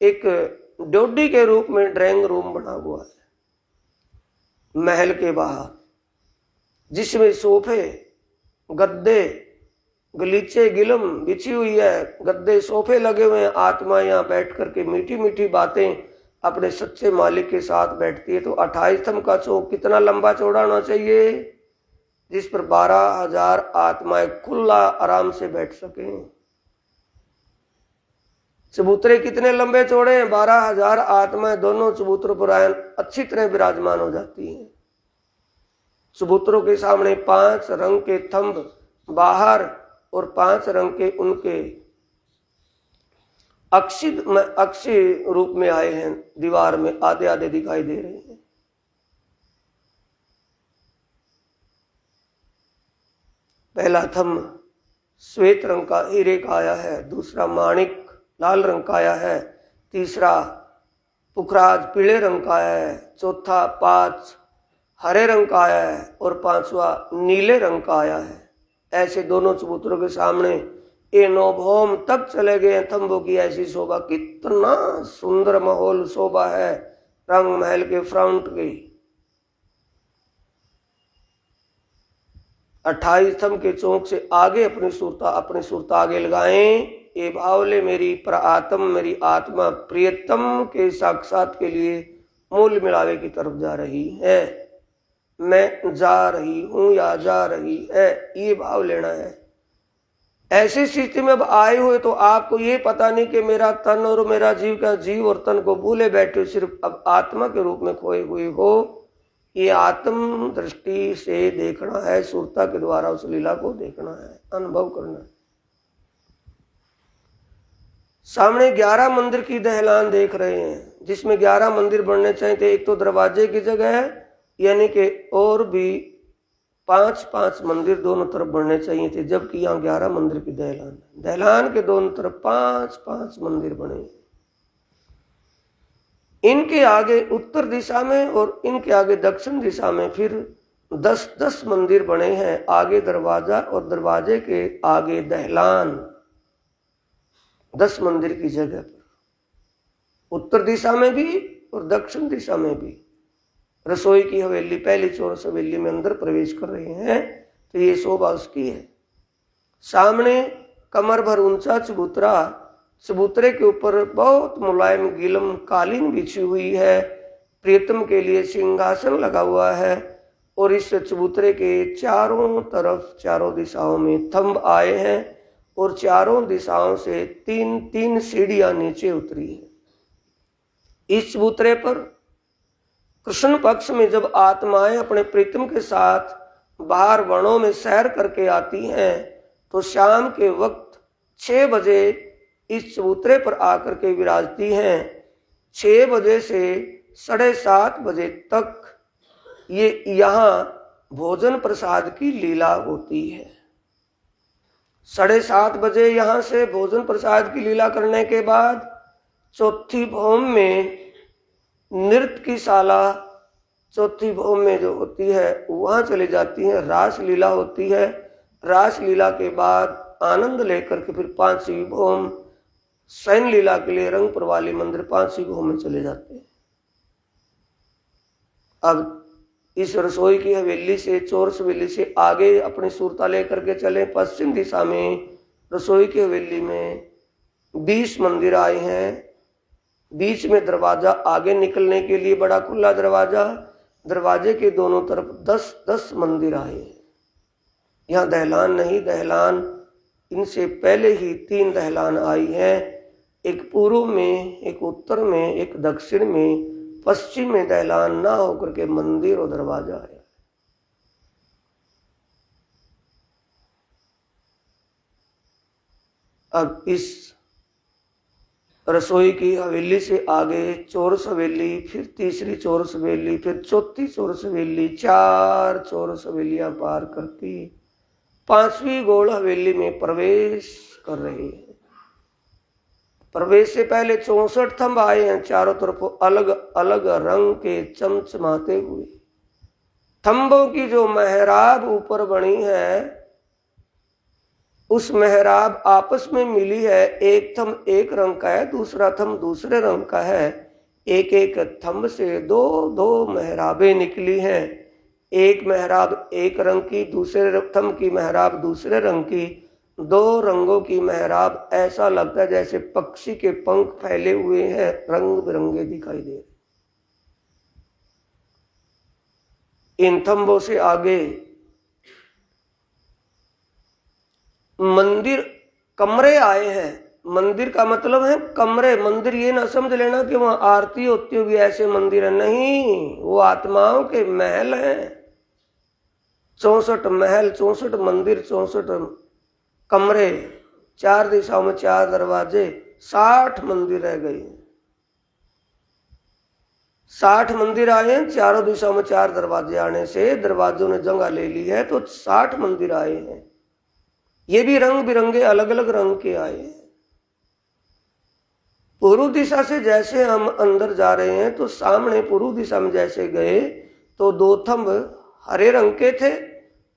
एक डोडी के रूप में ड्राइंग रूम बना हुआ है महल के बाहर, जिसमें सोफे, गद्दे, गलीचे, गिलम बिछी हुई है, गद्दे सोफे लगे हुए हैं। आत्मा यहाँ बैठ करके मीठी मीठी बातें अपने सच्चे मालिक के साथ बैठती है। तो 28 स्तंभ का चौक कितना लंबा चौड़ा होना चाहिए, जिस पर 12,000 आत्माएं खुला आराम से बैठ सकें। चबूतरे कितने लंबे चौड़े हैं, 12,000 आत्माएं दोनों चबूतरों पर अच्छी तरह विराजमान हो जाती हैं। चबूतरों के सामने 5 रंग के थंब बाहर और 5 रंग के उनके अक्षय रूप में आए हैं, दीवार में आधे आधे दिखाई दे रहे हैं। पहला थंब श्वेत रंग का हीरे का आया है, दूसरा माणिक लाल रंग का आया है, तीसरा पुखराज पीले रंग का आया है, चौथा 5 हरे रंग का आया है और 5वां नीले रंग का आया है। ऐसे दोनों चबूतरों के सामने ये 9 भौम तक चले गए हैं। थंबों की ऐसी शोभा, कितना सुंदर माहौल शोभा है रंग महल के फ्रंट की। 28 थंब के चौक से आगे अपनी सुरता आगे लगाएं। ये भावले मेरी प्रातम मेरी आत्मा प्रियतम के साक्षात के लिए मूल मिलावे की तरफ जा रही है। मैं जा रही हूं या जा रही है, ये भाव लेना है। ऐसी स्थिति में अब आए हुए तो आपको ये पता नहीं कि मेरा तन और मेरा जीव का जीव और तन को भूले बैठे, सिर्फ अब आत्मा के रूप में खोए हुए हो। ये आत्म दृष्टि से देखना है, सुरता के द्वारा उस लीला को देखना है, अनुभव करना है। सामने 11 मंदिर की दहलान देख रहे हैं, जिसमें 11 मंदिर बनने चाहिए थे। एक तो दरवाजे की जगह है, यानी कि और भी 5-5 मंदिर दोनों तरफ बनने चाहिए थे, जबकि यहाँ 11 मंदिर की दहलान है। दहलान के दोनों तरफ 5-5 मंदिर बने। इनके आगे उत्तर दिशा में और इनके आगे दक्षिण दिशा में फिर 10-10 मंदिर बने हैं। आगे दरवाजा और दरवाजे के आगे दहलान, 10 मंदिर की जगह पर उत्तर दिशा में भी और दक्षिण दिशा में भी। रसोई की हवेली पहली चौरस हवेली में अंदर प्रवेश कर रहे हैं तो ये शोभा उसकी है। सामने कमर भर ऊंचा चबूतरा, चबूतरे के ऊपर बहुत मुलायम गीलम कालीन बिछी हुई है। प्रियतम के लिए सिंहासन लगा हुआ है और इस चबूतरे के चारों तरफ चारों दिशाओं में थंब आए हैं और चारों दिशाओं से 3-3 सीढ़ियां नीचे उतरी है। इस चबूतरे पर कृष्ण पक्ष में जब आत्माएं अपने प्रीतम के साथ बाहर वनों में सैर करके आती हैं तो शाम के वक्त 6 बजे इस चबूतरे पर आकर के विराजती हैं। 6 बजे से 7:30 बजे तक ये यहाँ भोजन प्रसाद की लीला होती है। 7:30 बजे यहाँ से भोजन प्रसाद की लीला करने के बाद चौथी भौम में नृत्य की शाला, चौथी भौम में जो होती है वहां चली जाती है, रास लीला होती है। रास लीला के बाद आनंद लेकर के फिर 5वीं भौम शयन लीला के लिए रंग प्रवाली मंदिर 5वीं भौम में चले जाते हैं। अब इस रसोई की हवेली से चौरस हवेली से आगे अपनी सुरता लेकर के चले पश्चिम दिशा में। रसोई की हवेली में 20 मंदिर आए हैं। बीच में दरवाजा आगे निकलने के लिए बड़ा खुला दरवाजा, दरवाजे के दोनों तरफ 10-10 मंदिर आए हैं। यहाँ दहलान नहीं, दहलान इनसे पहले ही 3 दहलान आई है। एक पूर्व में, एक उत्तर में, एक दक्षिण में, पश्चिम में दहलान ना होकर के मंदिर और दरवाजा है। अब इस रसोई की हवेली से आगे चौरस हवेली, फिर तीसरी चौरस हवेली, फिर चौथी चौरस हवेली, 4 चौरस हवेलियां पार करती 5वीं गोल हवेली में प्रवेश कर रही है। प्रवेश से पहले 64 थंब आए हैं, चारों तरफ अलग अलग रंग के चमचमाते हुए। थंबों की जो मेहराब ऊपर बनी है उस मेहराब आपस में मिली है। एक थंब एक रंग का है, दूसरा थंब दूसरे रंग का है। एक एक थंब से 2-2 मेहराबें निकली हैं। एक मेहराब एक रंग की, दूसरे थंब की मेहराब दूसरे रंग की। 2 रंगों की मेहराब, ऐसा लगता है जैसे पक्षी के पंख फैले हुए हैं, रंग बिरंगे दिखाई दे रहे। इन थंबों से आगे मंदिर कमरे आए हैं। मंदिर का मतलब है कमरे। मंदिर ये ना समझ लेना कि वहां आरती होती होगी, ऐसे मंदिर है नहीं, वो आत्माओं के महल हैं। 64 महल, 64 मंदिर, 64 कमरे, 4 दिशाओं में 4 दरवाजे, 60 मंदिर रह गए। 60 मंदिर आए हैं, चारों दिशाओं में 4 दरवाजे आने से दरवाजों ने जगह ले ली है, तो 60 मंदिर आए हैं। ये भी रंग बिरंगे अलग अलग रंग के आए हैं। पूर्व दिशा से जैसे हम अंदर जा रहे हैं तो सामने पूर्व दिशा में जैसे गए तो 2 थंब हरे रंग के थे,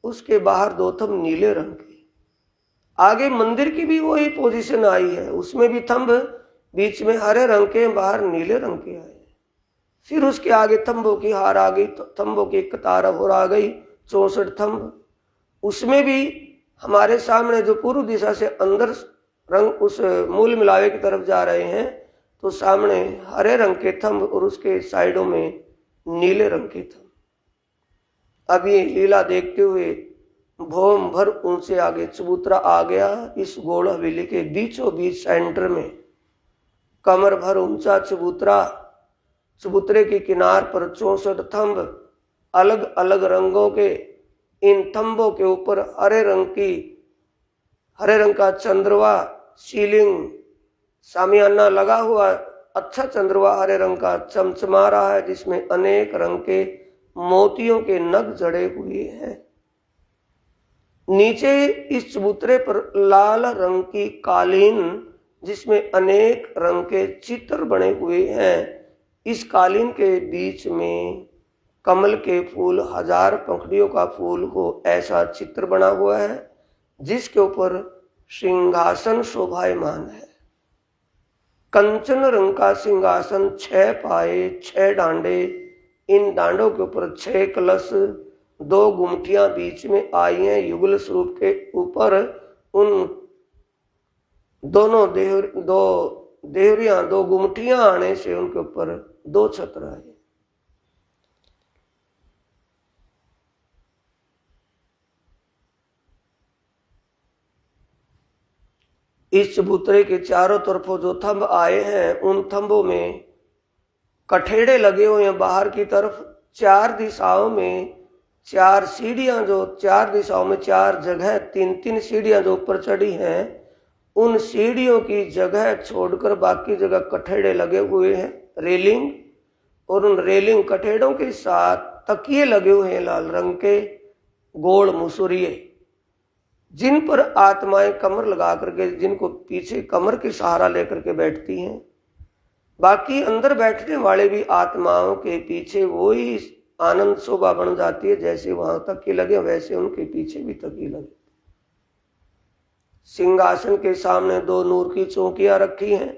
उसके बाहर 2 थंब नीले रंग के। आगे मंदिर की भी वही पोजीशन आई है, उसमें भी थंब बीच में हरे रंग के, बाहर नीले रंग के आए। फिर उसके आगे थंबों की हार आ गई, थंबों की एक कतार और आ गई, 64 थंब। उसमें भी हमारे सामने जो पूर्व दिशा से अंदर रंग उस मूल मिलावे की तरफ जा रहे हैं तो सामने हरे रंग के थंब और उसके साइडों में नीले रंग के थंब। अब ये लीला देखते हुए भौम भर ऊंचे आगे चबूतरा आ गया। इस गोल हवेली के बीचों बीच सेंटर में कमर भर ऊंचा चबूतरा, चबूतरे की किनार पर 64 थंब अलग अलग रंगों के। इन थंबों के ऊपर हरे रंग का चंद्रवा, सीलिंग सामियाना लगा हुआ, अच्छा चंद्रवा हरे रंग का चमचमा रहा है, जिसमें अनेक रंग के मोतियों के नग जड़े हुए हैं। नीचे इस चबूतरे पर लाल रंग की कालीन, जिसमें अनेक रंग के चित्र बने हुए हैं। इस कालीन के बीच में कमल के फूल, 1000 पंखुड़ियों का फूल हो, ऐसा चित्र बना हुआ है, जिसके ऊपर सिंहासन शोभायमान है। कंचन रंग का सिंहासन, 6 पाए, 6 डांडे, इन डांडों के ऊपर 6 कलश, 2 गुमटियां बीच में आई हैं। युगल स्वरूप के ऊपर उन दोनों देहरियां, 2 गुमटियां आने से उनके ऊपर 2 छत्र आए। इस चबूतरे के चारों तरफों जो थंब आए हैं उन थंबों में कठेड़े लगे हुए हैं। बाहर की तरफ 4 दिशाओं में 4 सीढ़ियां, जो 4 दिशाओं में 4 जगह 3-3 सीढ़ियां जो ऊपर चढ़ी हैं, उन सीढ़ियों की जगह छोड़कर बाकी जगह कठेड़े लगे हुए हैं, रेलिंग। और उन रेलिंग कठेड़ों के साथ तकिए लगे हुए हैं लाल रंग के, गोल मुसुरिये, जिन पर आत्माएं कमर लगा करके, जिनको पीछे कमर के सहारा लेकर के बैठती हैं। बाकी अंदर बैठने वाले भी आत्माओं के पीछे वही आनंद शोभा बन जाती है, जैसे वहां तकिए लगे वैसे उनके पीछे भी तकिए लगे। सिंहासन के सामने 2 नूर की चौकियां रखी हैं,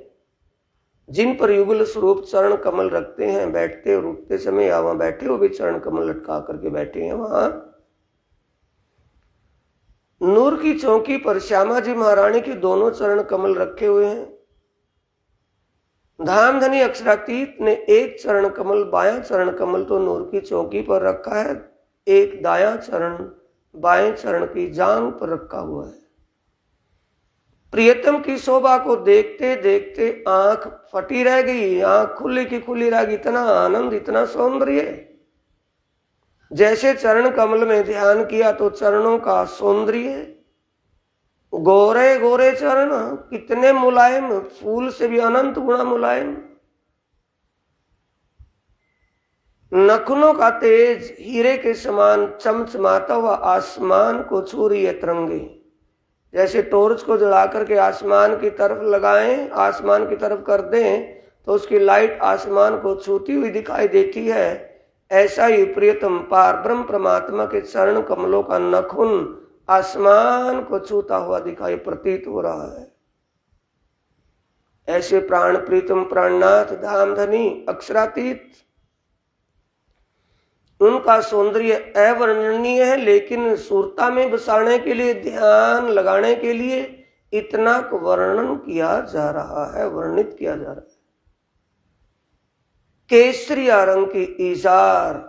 जिन पर युगल स्वरूप चरण कमल रखते हैं। बैठते और उठते समय या वहां बैठे हुए भी चरण कमल लटका करके बैठे हैं। वहां नूर की चौकी पर श्यामा जी महारानी के दोनों चरण कमल रखे हुए हैं। धामधनी अक्षरातीत ने एक चरण कमल, बायां चरण कमल तो नूर की चौकी पर रखा है, एक दायां चरण बाएं चरण की जांघ पर रखा हुआ है। प्रियतम की शोभा को देखते देखते आंख फटी रह गई, आंख खुली की खुली रह गई। इतना आनंद, इतना सौंदर्य। जैसे चरण कमल में ध्यान किया तो चरणों का सौंदर्य, गोरे गोरे चरण, कितने मुलायम, फूल से भी अनंत गुणा मुलायम। नखनों का तेज हीरे के समान चमचमाता हुआ आसमान को छू रही है तरंगे। जैसे टॉर्च को जला करके आसमान की तरफ लगाएं, आसमान की तरफ कर दें तो उसकी लाइट आसमान को छूती हुई दिखाई देती है। ऐसा ही प्रियतम पार ब्रह्म परमात्मा के चरण कमलों का नखुन आसमान को छूता हुआ दिखाई प्रतीत हो रहा है। ऐसे प्राण प्रीतम प्राणनाथ धामधनी अक्षरातीत, उनका सौंदर्य अवर्णनीय है, लेकिन सुरता में बसाने के लिए, ध्यान लगाने के लिए इतना वर्णन किया जा रहा है, वर्णित किया जा रहा है। केसरिया रंग की इजार,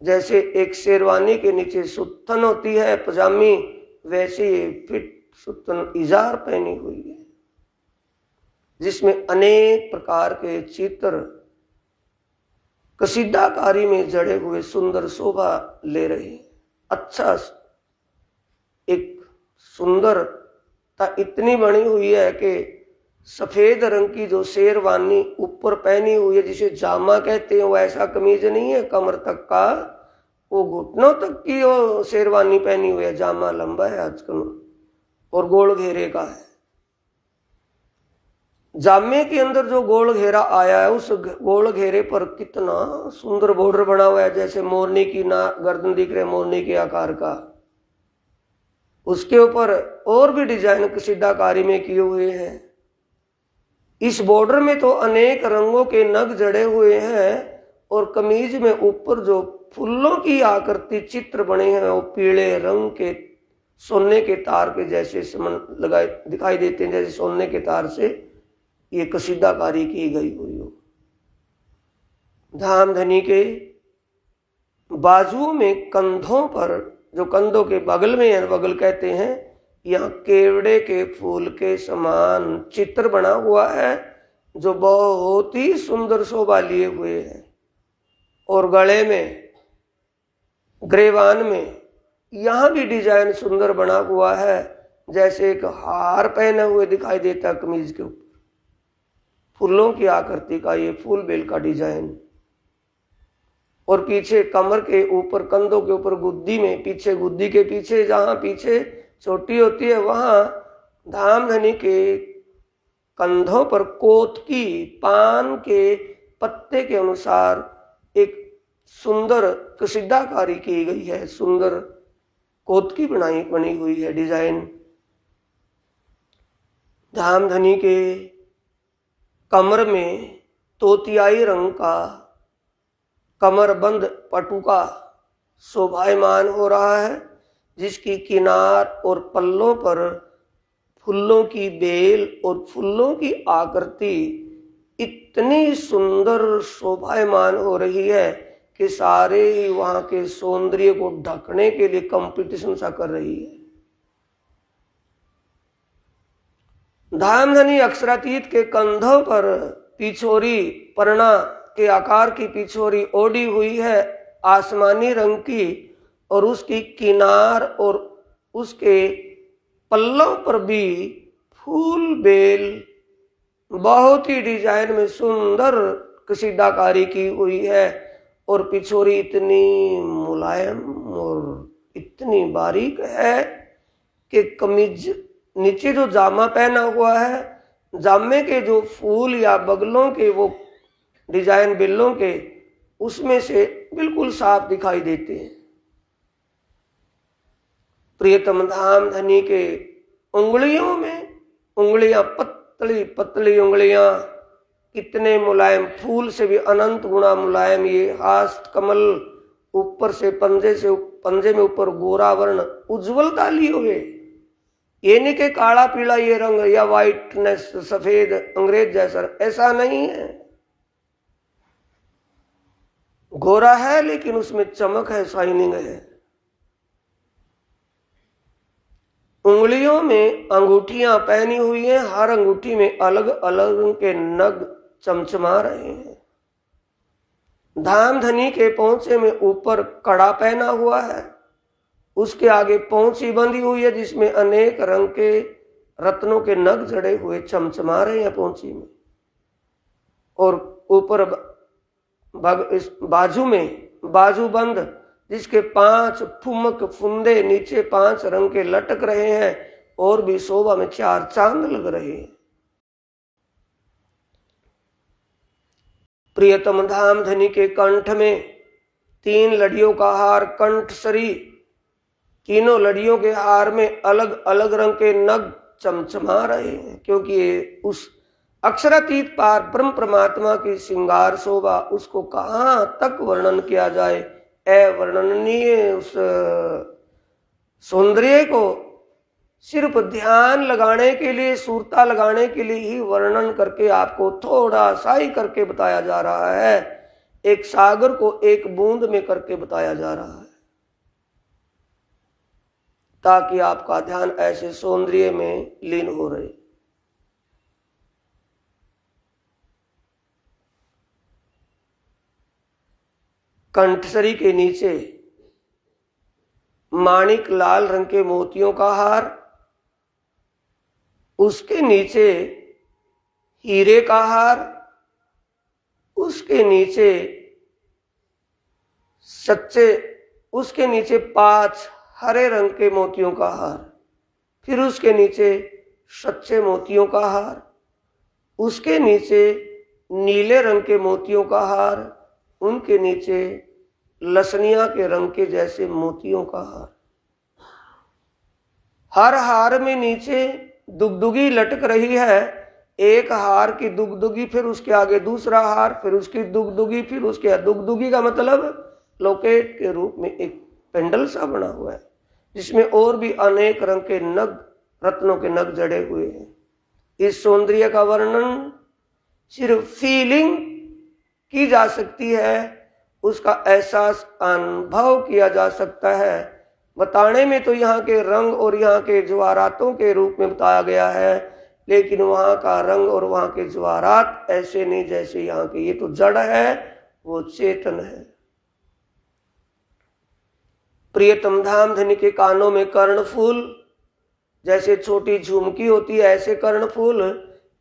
जैसे एक शेरवानी के नीचे सुत्थन होती है पजामी, वैसे फिट सुत्थन इजार पहनी हुई है, जिसमें अनेक प्रकार के चित्र कसीदाकारी में जड़े हुए सुंदर शोभा ले रहे हैं। अच्छा एक सुंदरता इतनी बनी हुई है कि सफेद रंग की जो शेरवानी ऊपर पहनी हुई है, जिसे जामा कहते हैं, वैसा कमीज नहीं है कमर तक का, वो घुटनों तक की वो शेरवानी पहनी हुई है। जामा लंबा है आजकल और गोल घेरे का है। जामे के अंदर जो गोल घेरा आया है, उस गोल घेरे पर कितना सुंदर बॉर्डर बना हुआ है, जैसे मोरनी की ना गर्दन दिख रहे, मोरनी के आकार का। उसके ऊपर और भी डिजाइन कसीदाकारी में किए हुए हैं। इस बॉर्डर में तो अनेक रंगों के नग जड़े हुए हैं और कमीज में ऊपर जो फूलों की आकृति चित्र बने हैं वो पीले रंग के सोने के तार के जैसे लगाए दिखाई देते हैं, जैसे सोने के तार से ये कसीदाकारी की गई हुई हो। धामधनी के बाजुओं में कंधों पर, जो कंधों के बगल में है, बगल कहते हैं, यहाँ केवड़े के फूल के समान चित्र बना हुआ है जो बहुत ही सुंदर शोभा लिए हुए है। और गले में, ग्रेवान में यहाँ भी डिजाइन सुंदर बना हुआ है, जैसे एक हार पहने हुए दिखाई देता है कमीज के ऊपर, फूलों की आकृति का ये फूल बेल का डिजाइन। और पीछे कमर के ऊपर, कंधों के ऊपर गुद्दी में, पीछे गुद्दी के पीछे जहां पीछे चोटी होती है, वहां धामधनी के कंधों पर कोतकी पान के पत्ते के अनुसार एक सुंदर कसीदाकारी की गई है। सुंदर कोतकी बनी हुई है डिजाइन। धामधनी के कमर में तोतियाई रंग का कमरबंद पटुका शोभायमान हो रहा है, जिसकी किनार और पल्लों पर फूलों की बेल और फूलों की आकृति इतनी सुंदर शोभायमान हो रही है कि सारे ही वहां के सौंदर्य को ढकने के लिए कंपटीशन सा कर रही है। धामधनी अक्षरातीत के कंधों पर पिछोरी, परना के आकार की पिछोरी ओढ़ी हुई है आसमानी रंग की, और उसकी किनार और उसके पल्लों पर भी फूल बेल बहुत ही डिजाइन में सुंदर कसीदाकारी की हुई है। और पिछोरी इतनी मुलायम और इतनी बारीक है कि कमीज नीचे जो जामा पहना हुआ है, जामे के जो फूल या बगलों के वो डिजाइन बिल्लों के, उसमें से बिल्कुल साफ दिखाई देते हैं। प्रियतम धामधनी के उंगलियों में, उंगलियां पतली पतली उंगलियां, कितने मुलायम, फूल से भी अनंत गुना मुलायम ये हाथ कमल, ऊपर से पंजे में ऊपर गोरा वर्ण उज्जवलता लिए हुए। ये नहीं कि काला पीला ये रंग या व्हाइटनेस सफेद अंग्रेज जैसा, ऐसा नहीं है। गोरा है लेकिन उसमें चमक है, शाइनिंग है। उंगलियों में अंगूठियां पहनी हुई हैं, हर अंगूठी में अलग अलग रंग के नग चमचमा रहे हैं। धामधनी के पहुंचे में ऊपर कड़ा पहना हुआ है, उसके आगे पहुंची बंधी हुई है जिसमें अनेक रंग के रत्नों के नग जड़े हुए चमचमा रहे हैं पहुंची में। और ऊपर इस बाजू में बाजूबंद, जिसके 5 फुमक फुंदे नीचे 5 रंग के लटक रहे हैं, और भी शोभा में 4 चांद लग रहे हैं। प्रियतम धामधनी के कंठ में 3 लड़ियों का हार कंठसरी, तीनों लड़ियों के हार में अलग अलग रंग के नग चमचमा रहे हैं, क्योंकि उस अक्षरातीत पार ब्रह्म परमात्मा की श्रृंगार शोभा, उसको कहां तक वर्णन किया जाए, अवर्णनीय उस सौंदर्य को सिर्फ ध्यान लगाने के लिए, सूरता लगाने के लिए ही वर्णन करके आपको थोड़ा सा ही करके बताया जा रहा है। एक सागर को एक बूंद में करके बताया जा रहा है, ताकि आपका ध्यान ऐसे सौंदर्य में लीन हो रहे। कंठसरी के नीचे माणिक लाल रंग के मोतियों का हार, उसके नीचे हीरे का हार, उसके नीचे उसके नीचे 5 हरे रंग के मोतियों का हार, फिर उसके नीचे सच्चे मोतियों का हार, उसके नीचे नीले रंग के मोतियों का हार, उनके नीचे लसनिया के रंग के जैसे मोतियों का हार। हर हार में नीचे दुगदुगी लटक रही है, एक हार की दुगदुगी, फिर उसके आगे दूसरा हार, फिर उसकी दुगदुगी, फिर उसके दुगदुगी का मतलब लॉकेट के रूप में एक पेंडल सा बना हुआ है, जिसमें और भी अनेक रंग के नग, रत्नों के नग जड़े हुए हैं। इस सौंदर्य का वर्णन सिर्फ फीलिंग की जा सकती है, उसका एहसास अनुभव किया जा सकता है। बताने में तो यहाँ के रंग और यहाँ के ज्वारातों के रूप में बताया गया है, लेकिन वहाँ का रंग और वहाँ के ज्वारात ऐसे नहीं जैसे यहाँ के। ये तो जड़ है, वो चेतन है। प्रियतम धाम धनी के कानों में कर्णफूल, जैसे छोटी झुमकी होती है ऐसे कर्णफूल,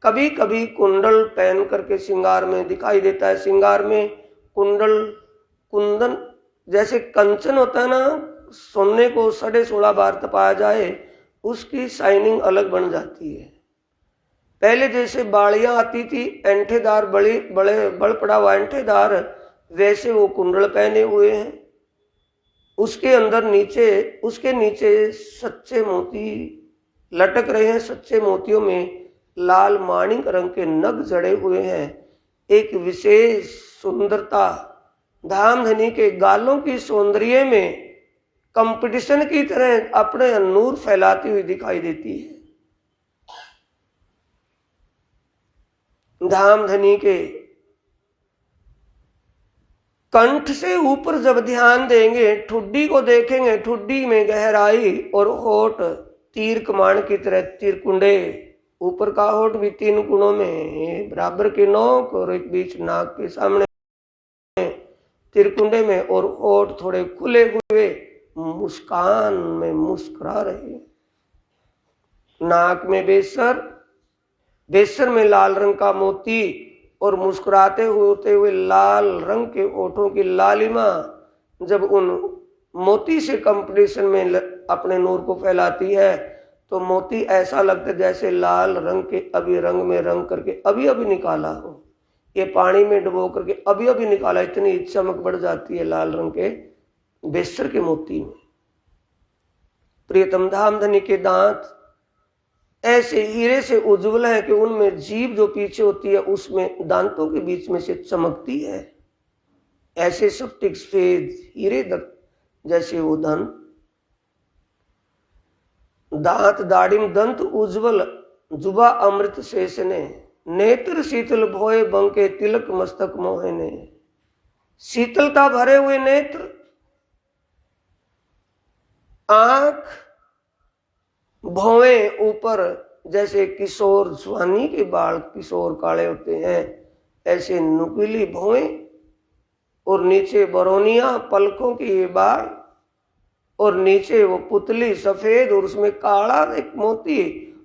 कभी कभी कुंडल पहन करके श्रृंगार में दिखाई देता है। श्रृंगार में कुंडल, कुंदन, जैसे कंचन होता है ना, सोने को 16.5 बार तपाया जाए उसकी शाइनिंग अलग बन जाती है। पहले जैसे बाड़ियां आती थी एंठेदार, बड़े बड़ पड़ा हुआ एंठेदार, वैसे वो कुंडल पहने हुए हैं। उसके अंदर नीचे, उसके नीचे सच्चे मोती लटक रहे हैं। सच्चे मोतियों में लाल माणिक रंग के नग जड़े हुए हैं। एक विशेष सुंदरता धामधनी के गालों की सौंदर्य में कंपटीशन की तरह अपने नूर फैलाती हुई दिखाई देती है। धामधनी के कंठ से ऊपर जब ध्यान देंगे, ठुड्डी को देखेंगे, ठुड्डी में गहराई और होठ तीर कमान की तरह तीरकुंडे, ऊपर का होठ भी 3 गुणों में, बराबर के नोक और एक बीच नाक के सामने तिरकुंडे में, और होठ थोड़े खुले हुए मुस्कान में मुस्कुरा रहे। नाक में बेसर, बेसर में लाल रंग का मोती, और मुस्कुराते होते हुए लाल रंग के होठों की लालिमा जब उन मोती से कंपटीशन में अपने नूर को फैलाती है तो मोती ऐसा लगता है जैसे लाल रंग के अभी रंग में रंग करके अभी अभी निकाला हो, ये पानी में डुबो करके अभी अभी निकाला, इतनी चमक बढ़ जाती है लाल रंग के बेसर के मोती में। प्रियतम धामधनी के दांत ऐसे हीरे से उज्जवल है कि उनमें जीभ जो पीछे होती है उसमें दांतों के बीच में से चमकती है। ऐसे सप्टिक सफेद हीरे जैसे वो दंत, दांत दाढ़िम दंत उज्जवल, जुबा अमृत शेषने, नेत्र शीतल भोए बंके तिलक मस्तक मोहने। शीतलता भरे हुए नेत्र, आंख, भौवे ऊपर जैसे किशोर जवानी के बाल किशोर काले होते हैं ऐसे नुकीली भौवे, और नीचे बरौनिया पलकों की ये बाल, और नीचे वो पुतली सफेद और उसमें काला एक मोती,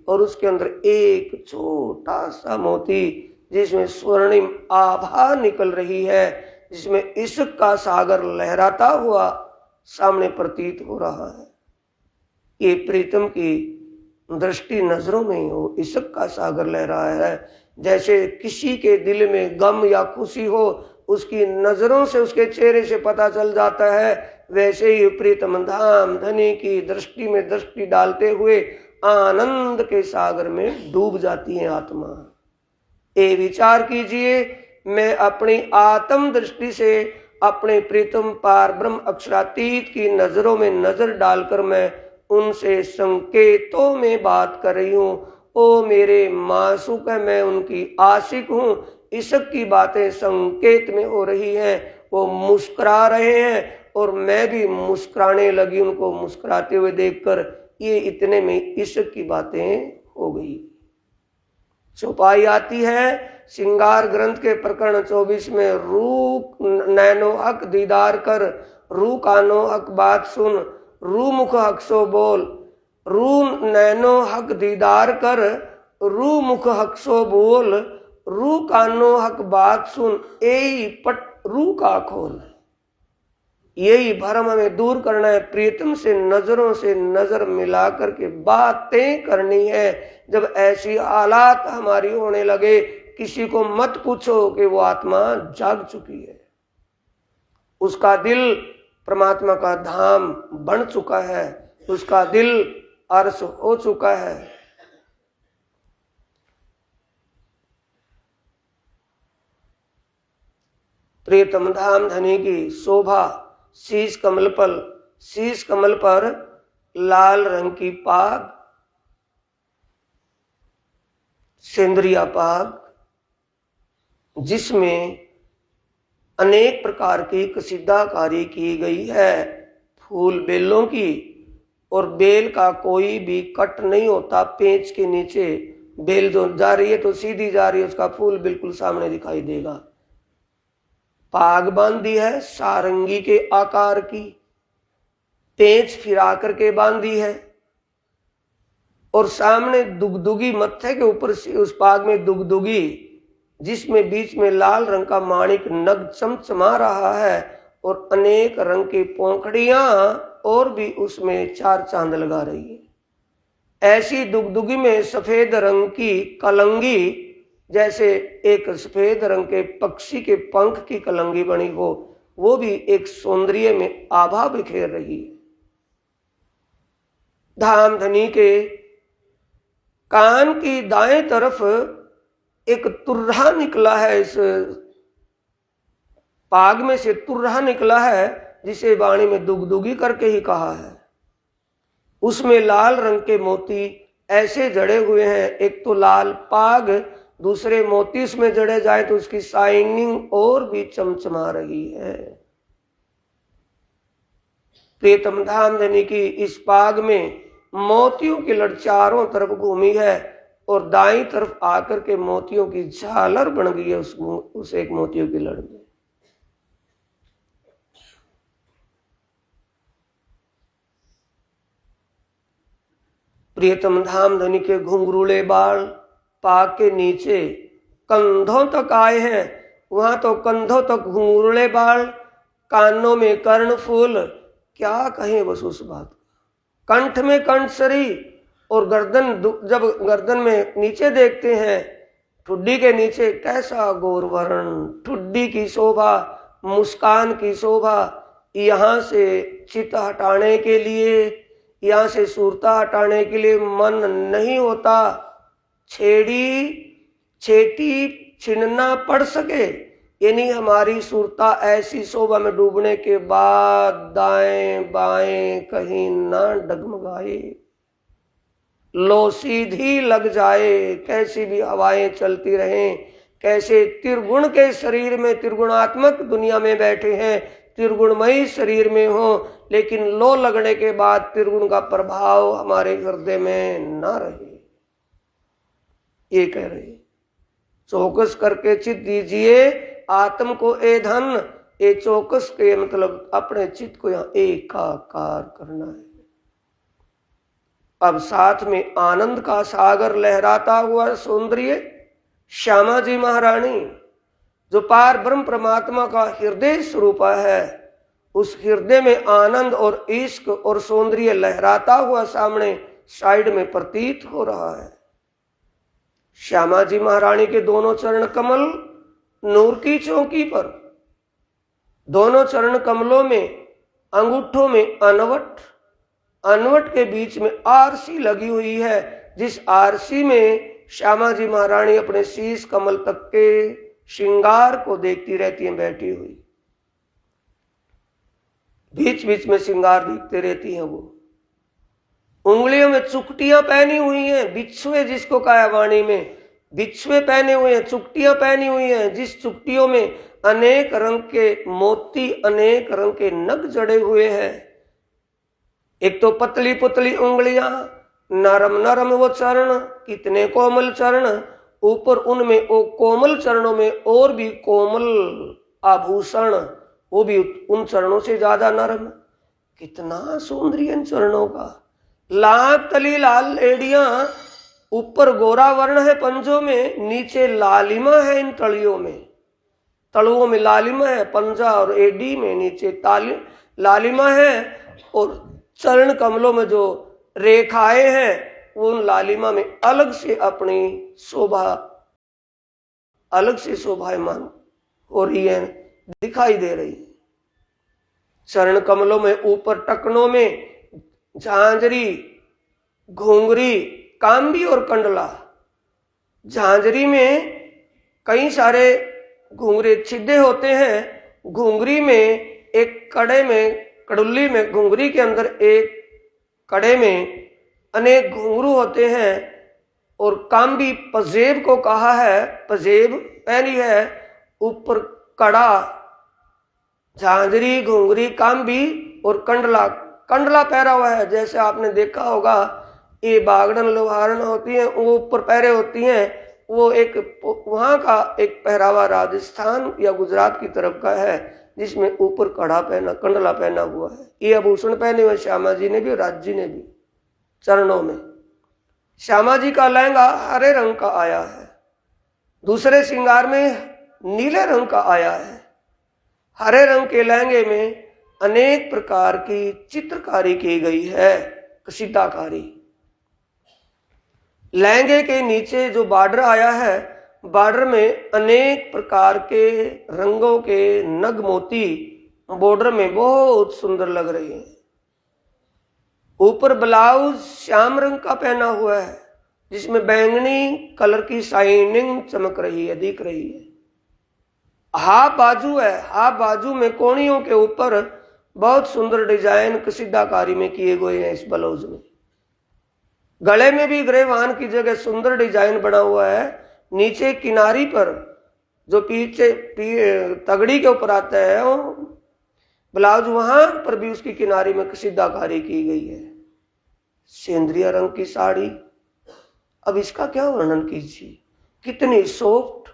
और उसके अंदर एक छोटा सा मोती जिसमें स्वर्णिम आभा निकल रही है, जिसमें इश्क का सागर लहराता हुआ सामने प्रतीत हो रहा है। ये प्रीतम की दृष्टि नजरों में वो इश्क का सागर लहरा है। जैसे किसी के दिल में गम या खुशी हो, उसकी नजरों से, उसके चेहरे से पता चल जाता है, वैसे ही प्रीतम धाम धनी की दृष्टि में दृष्टि डालते हुए आनंद के सागर में डूब जाती है आत्मा। ये विचार कीजिए, मैं अपनी आत्म दृष्टि से अपने प्रीतम पार ब्रह्म अक्षरातीत की नजरों में नजर डालकर मैं उनसे संकेतों में बात कर रही हूँ। ओ मेरे मासूक है, मैं उनकी आशिक हूँ। इश्क की बातें संकेत में हो रही हैं, वो मुस्कुरा रहे हैं और मैं भी मुस्कुराने लगी उनको मुस्कुराते हुए देखकर। ये इतने में इश्क की बातें हो गई। चौपाई आती है श्रृंगार ग्रंथ के प्रकरण 24 में, रू नैनो हक दीदार कर, रू कानो हक बात सुन, रू मुख हक सो बोल। रू नैनो हक दीदार कर, रू मुख हक सो बोल, रू कानो हक बात सुन, एई पट रू का खोल। यही भरम हमें दूर करना है। प्रियतम से नजरों से नजर मिला करके बातें करनी है। जब ऐसी हालात हमारी होने लगे, किसी को मत पूछो कि वो आत्मा जाग चुकी है, उसका दिल परमात्मा का धाम बन चुका है, उसका दिल अर्श हो चुका है। प्रियतम धाम धनी की शोभा, शीश कमल पर लाल रंग की पाग, सेंद्रिया पाग, जिसमें अनेक प्रकार की कसीदाकारी की गई है, फूल बेलों की, और बेल का कोई भी कट नहीं होता। पेंच के नीचे बेल जो जा रही है तो सीधी जा रही है, उसका फूल बिल्कुल सामने दिखाई देगा। पाग बांधी है सारंगी के आकार की, पेंच फिरा करके बांधी है, और सामने दुगदुगी, मत्थे के ऊपर उस पाग में दुगदुगी, जिसमें बीच में लाल रंग का माणिक नग चमचमा रहा है, और अनेक रंग की पोंखड़ियां और भी उसमें चार चांद लगा रही है। ऐसी दुगदुगी में सफेद रंग की कलंगी, जैसे एक सफेद रंग के पक्षी के पंख की कलंगी बनी हो, वो भी एक सौंदर्य में आभा बिखेर रही है। धाम धनी के कान की दाएं तरफ एक तुर्रा निकला है, इस पाग में से तुर्रा निकला है, जिसे वाणी में दुगदुगी करके ही कहा है। उसमें लाल रंग के मोती ऐसे जड़े हुए हैं, एक तो लाल पाग, दूसरे मोती उसमें जड़े जाए तो उसकी शाइनिंग और भी चमचमा रही है। प्रियतम धाम धनी की इस पाग में मोतियों की लड़ चारों तरफ घूमी है, और दाईं तरफ आकर के मोतियों की झालर बन गई है उस एक मोतियों की लड़ में। प्रियतम धाम धनी के घुंघरूले बाल पाग के नीचे कंधों तक आए हैं, वहां तो कंधों तक घुंघरूले बाल, कानों में कर्णफूल, क्या कहें बस उस बात। कंठ में कंठसरी, और गर्दन, जब गर्दन में नीचे देखते हैं, ठुड्डी के नीचे कैसा गौरवर्ण, ठुड्डी की शोभा, मुस्कान की शोभा। यहाँ से चित्त हटाने के लिए, यहाँ से सूरता हटाने के लिए मन नहीं होता। छेटी छिनना पड़ सके, यानी हमारी सुरता ऐसी शोभा में डूबने के बाद दाएं बाएं कहीं ना डगमगाए, लो सीधी लग जाए, कैसी भी हवाएं चलती रहें, कैसे त्रिगुण के शरीर में, त्रिगुणात्मक दुनिया में बैठे हैं, त्रिगुणमयी शरीर में हो, लेकिन लो लगने के बाद त्रिगुण का प्रभाव हमारे हृदय में ना रहे। ये कह रहे, चौकस करके चित्त दीजिए आत्म को ए धन। ये चौकस के मतलब अपने चित्त को यहाँ एकाकार करना है। अब साथ में आनंद का सागर लहराता हुआ सौंदर्य श्यामा जी महारानी, जो पार ब्रह्म परमात्मा का हृदय स्वरूप है, उस हृदय में आनंद और इश्क और सौंदर्य लहराता हुआ सामने साइड में प्रतीत हो रहा है। श्यामा जी महारानी के दोनों चरण कमल नूर की चौकी पर, दोनों चरण कमलों में अंगूठों में अनवट, अनवट के बीच में आरसी लगी हुई है, जिस आरसी में श्यामा जी महारानी अपने शीश कमल तक के श्रृंगार को देखती रहती हैं बैठी हुई। बीच बीच में श्रृंगार दिखते रहती हैं। वो उंगलियों में चुकटियां पहनी हुई हैं, बिच्छुए जिसको कहा वाणी में, बिच्छुए पहने हुए हैं, चुकटियां पहनी हुई हैं, जिस चुकटियों में अनेक रंग के मोती, अनेक रंग के नग जड़े हुए हैं। एक तो पतली पुतली उंगलियां, नरम नरम वो चरण, कितने कोमल चरण, ऊपर उनमें वो कोमल चरणों में और भी कोमल आभूषण, वो भी उन चरणों से ज्यादा नरम। कितना सौंदर्य इन चरणों का। लाख तली लाल एड़ियां, ऊपर गोरा वर्ण है पंजों में, नीचे लालिमा है इन तलियों में। तलुओं में लालिमा है, पंजा और एडी में नीचे लालिमा है, और चरण कमलों में जो रेखाएं हैं उन लालिमा में अलग से अपनी शोभा, अलग से शोभायमान हो रही है, दिखाई दे रही है। चरण कमलों में ऊपर टकनों में झांझरी, घुंघरी, कांबी और कंडला। झांझरी में कई सारे घुंघरे छिद्दे होते हैं। घुंघरी में एक कड़े में, कड़ुल्ली में, घुंघरी के अंदर एक कड़े में अनेक घुंघरू होते हैं। और कांबी पजेब को कहा है, पजेब पहनी है, ऊपर कड़ा। झांझरी, घुंघरी, कांबी और कंडला, कंडला पहरा हुआ है। जैसे आपने देखा होगा ये बागड़न लोहारन होती हैं, वो ऊपर पहरे होती हैं, वो एक वहां का एक पहरावा राजस्थान या गुजरात की तरफ का है, जिसमें ऊपर कड़ा पहना, कंडला पहना हुआ है। ये आभूषण पहने हुए श्यामा जी ने भी, राज जी ने भी चरणों में। श्यामा जी का लहंगा हरे रंग का आया है, दूसरे श्रृंगार में नीले रंग का आया है। हरे रंग के लहंगे में अनेक प्रकार की चित्रकारी की गई है, कसीदाकारी। लहंगे के नीचे जो बॉर्डर आया है, बॉर्डर में अनेक प्रकार के रंगों के नग मोती बॉर्डर में बहुत सुंदर लग रही है। ऊपर ब्लाउज श्याम रंग का पहना हुआ है, जिसमें बैंगनी कलर की शाइनिंग चमक रही है, दिख रही है। हाफ बाजू है, हाफ बाजू में कोणियों के ऊपर बहुत सुंदर डिजाइन कसीदाकारी में किए गए हैं इस ब्लाउज में। गले में भी ग्रेवान की जगह सुंदर डिजाइन बना हुआ है। नीचे किनारी पर जो पीछे तगड़ी के ऊपर आता है वो ब्लाउज, वहां पर भी उसकी किनारी में कसीदाकारी की गई है। सेंद्रिय रंग की साड़ी, अब इसका क्या वर्णन कीजिए, कितनी सॉफ्ट,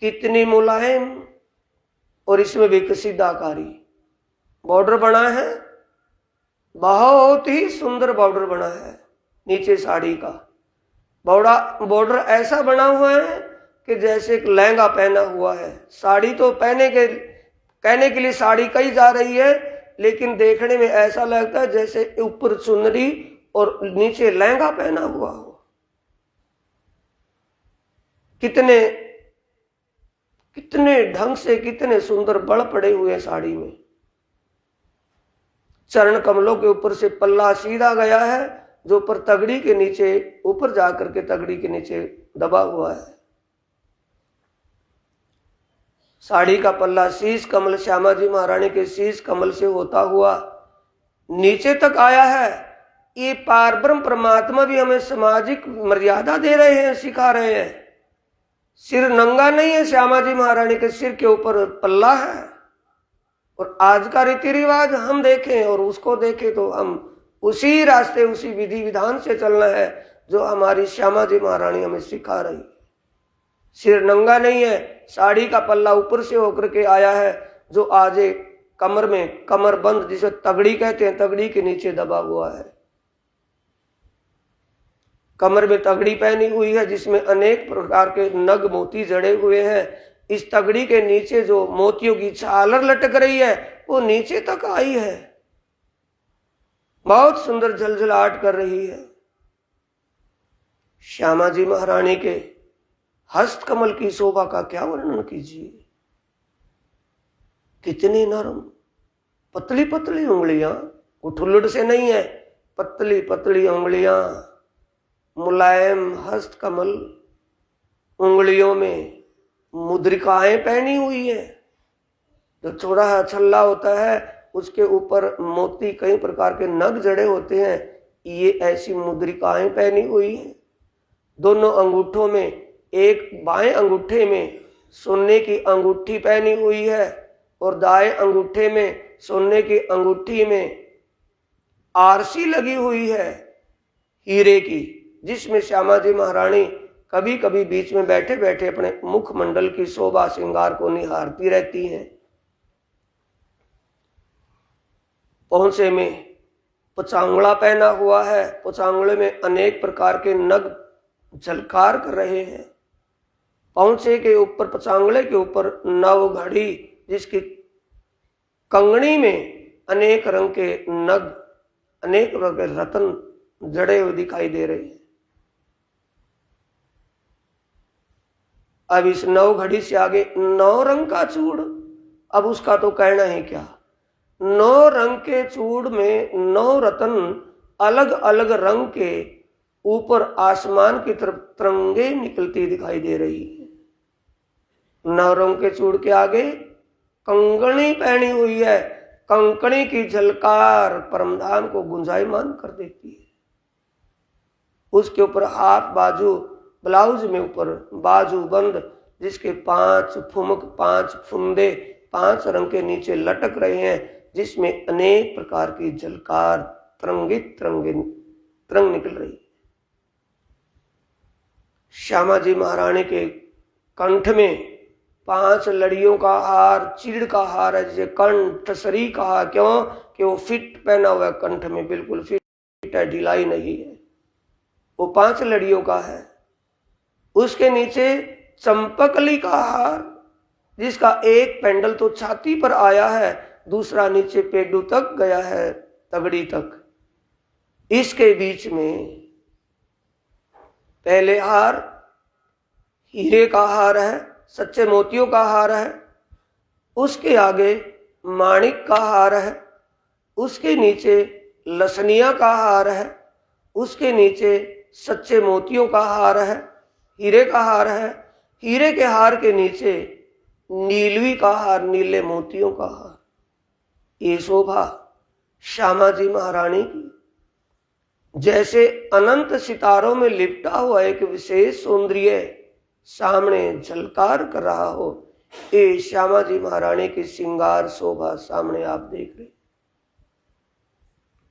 कितनी मुलायम, और इसमें भी कसीदाकारी। बॉर्डर बना है, बहुत ही सुंदर बॉर्डर बना है नीचे साड़ी का। बॉर्डर ऐसा बना हुआ है कि जैसे एक लहंगा पहना हुआ है। साड़ी तो कहने के लिए साड़ी कही जा रही है, लेकिन देखने में ऐसा लगता है जैसे ऊपर चुनरी और नीचे लहंगा पहना हुआ हो। कितने ढंग से, कितने सुंदर बल पड़े हुए साड़ी में। चरण कमलों के ऊपर से पल्ला सीधा गया है, जो ऊपर तगड़ी के नीचे, ऊपर जाकर के तगड़ी के नीचे दबा हुआ है। साड़ी का पल्ला शीश कमल, श्यामा जी महारानी के शीश कमल से होता हुआ नीचे तक आया है। ये पारब्रह्म परमात्मा भी हमें सामाजिक मर्यादा दे रहे हैं, सिखा रहे हैं। सिर नंगा नहीं है, श्यामा जी महारानी के सिर के ऊपर पल्ला है। और आज का रीति रिवाज हम देखें और उसको देखें तो हम उसी रास्ते, उसी विधि विधान से चलना है जो हमारी श्यामा जी महारानी हमें सिखा रही है। सिर नंगा नहीं है, साड़ी का पल्ला ऊपर से होकर के आया है, जो आज कमर में, कमर बंद जिसे तगड़ी कहते हैं, तगड़ी के नीचे दबा हुआ है। कमर में तगड़ी पहनी हुई है, जिसमें अनेक प्रकार के नग मोती जड़े हुए हैं। इस तगड़ी के नीचे जो मोतियों की झालर लटक रही है, वो नीचे तक आई है, बहुत सुंदर झलझलाहट कर रही है। श्यामा जी महारानी के हस्त कमल की शोभा का क्या वर्णन कीजिए। कितनी नरम, पतली पतली उंगलियां, उठुल्लड़ से नहीं है, पतली पतली उंगलियां, मुलायम हस्त कमल, उंगलियों में मुद्रिकाएं पहनी हुई है। जो छोड़ा छल्ला होता है उसके ऊपर मोती, कई प्रकार के नग जड़े होते हैं, ये ऐसी मुद्रिकाएं पहनी हुई है। दोनों अंगूठों में, एक बाएं अंगूठे में सोने की अंगूठी पहनी हुई है और दाएं अंगूठे में सोने की अंगूठी में आरसी लगी हुई है हीरे की, जिसमें श्यामा जी महारानी कभी कभी बीच में बैठे बैठे अपने मुखमंडल की शोभा श्रृंगार को निहारती रहती हैं। पहुंचे में पुचांगड़ा पहना हुआ है, पुचांगड़े में अनेक प्रकार के नग झलकार कर रहे हैं। पहुंचे के ऊपर, पचांगले के ऊपर नव घड़ी, जिसकी कंगनी में अनेक रंग के नग, अनेक रंग के रत्न जड़े हुए दिखाई दे रहे हैं। अब इस नव घड़ी से आगे 9 रंग का चूड़, अब उसका तो कहना ही क्या। 9 रंग के चूड़ में 9 रत्न अलग अलग रंग के ऊपर आसमान की तरफ तिरंगे निकलती दिखाई दे रही है। 9 रंग के चूड़ के आगे कंगनी पहनी हुई है, कंकणी की झलकार परमधाम को गुंजायमान कर देती है। उसके ऊपर हाथ बाजू, ब्लाउज में ऊपर बाजू बंद, जिसके 5 फुमक, 5 फुंदे 5 रंग के नीचे लटक रहे हैं, जिसमें अनेक प्रकार की झलकार तरंगित तरंग निकल रही है। श्यामा जी महारानी के कंठ में 5 लड़ियों का हार, चीड़ का हार है, जिसे कंठसरी कहा। क्यों? कि वो फिट पहना हुआ है, कंठ में बिल्कुल फिट है, ढिलाई नहीं है। वो 5 लड़ियों का है। उसके नीचे चंपकली का हार, जिसका एक पेंडल तो छाती पर आया है, दूसरा नीचे पेडू तक गया है, तगड़ी तक। इसके बीच में पहले हार हीरे का हार है, सच्चे मोतियों का हार है। उसके आगे माणिक का हार है। उसके नीचे लसनिया का हार है। उसके नीचे सच्चे मोतियों का हार है, हीरे का हार है। हीरे के हार के नीचे नीलवी का हार, नीले मोतियों का हार। ये शोभा श्यामा जी महारानी की जैसे अनंत सितारों में लिपटा हुआ एक विशेष सौंदर्य सामने झलकार कर रहा हो। ये श्यामा जी महारानी की श्रृंगार शोभा सामने आप देख रहे।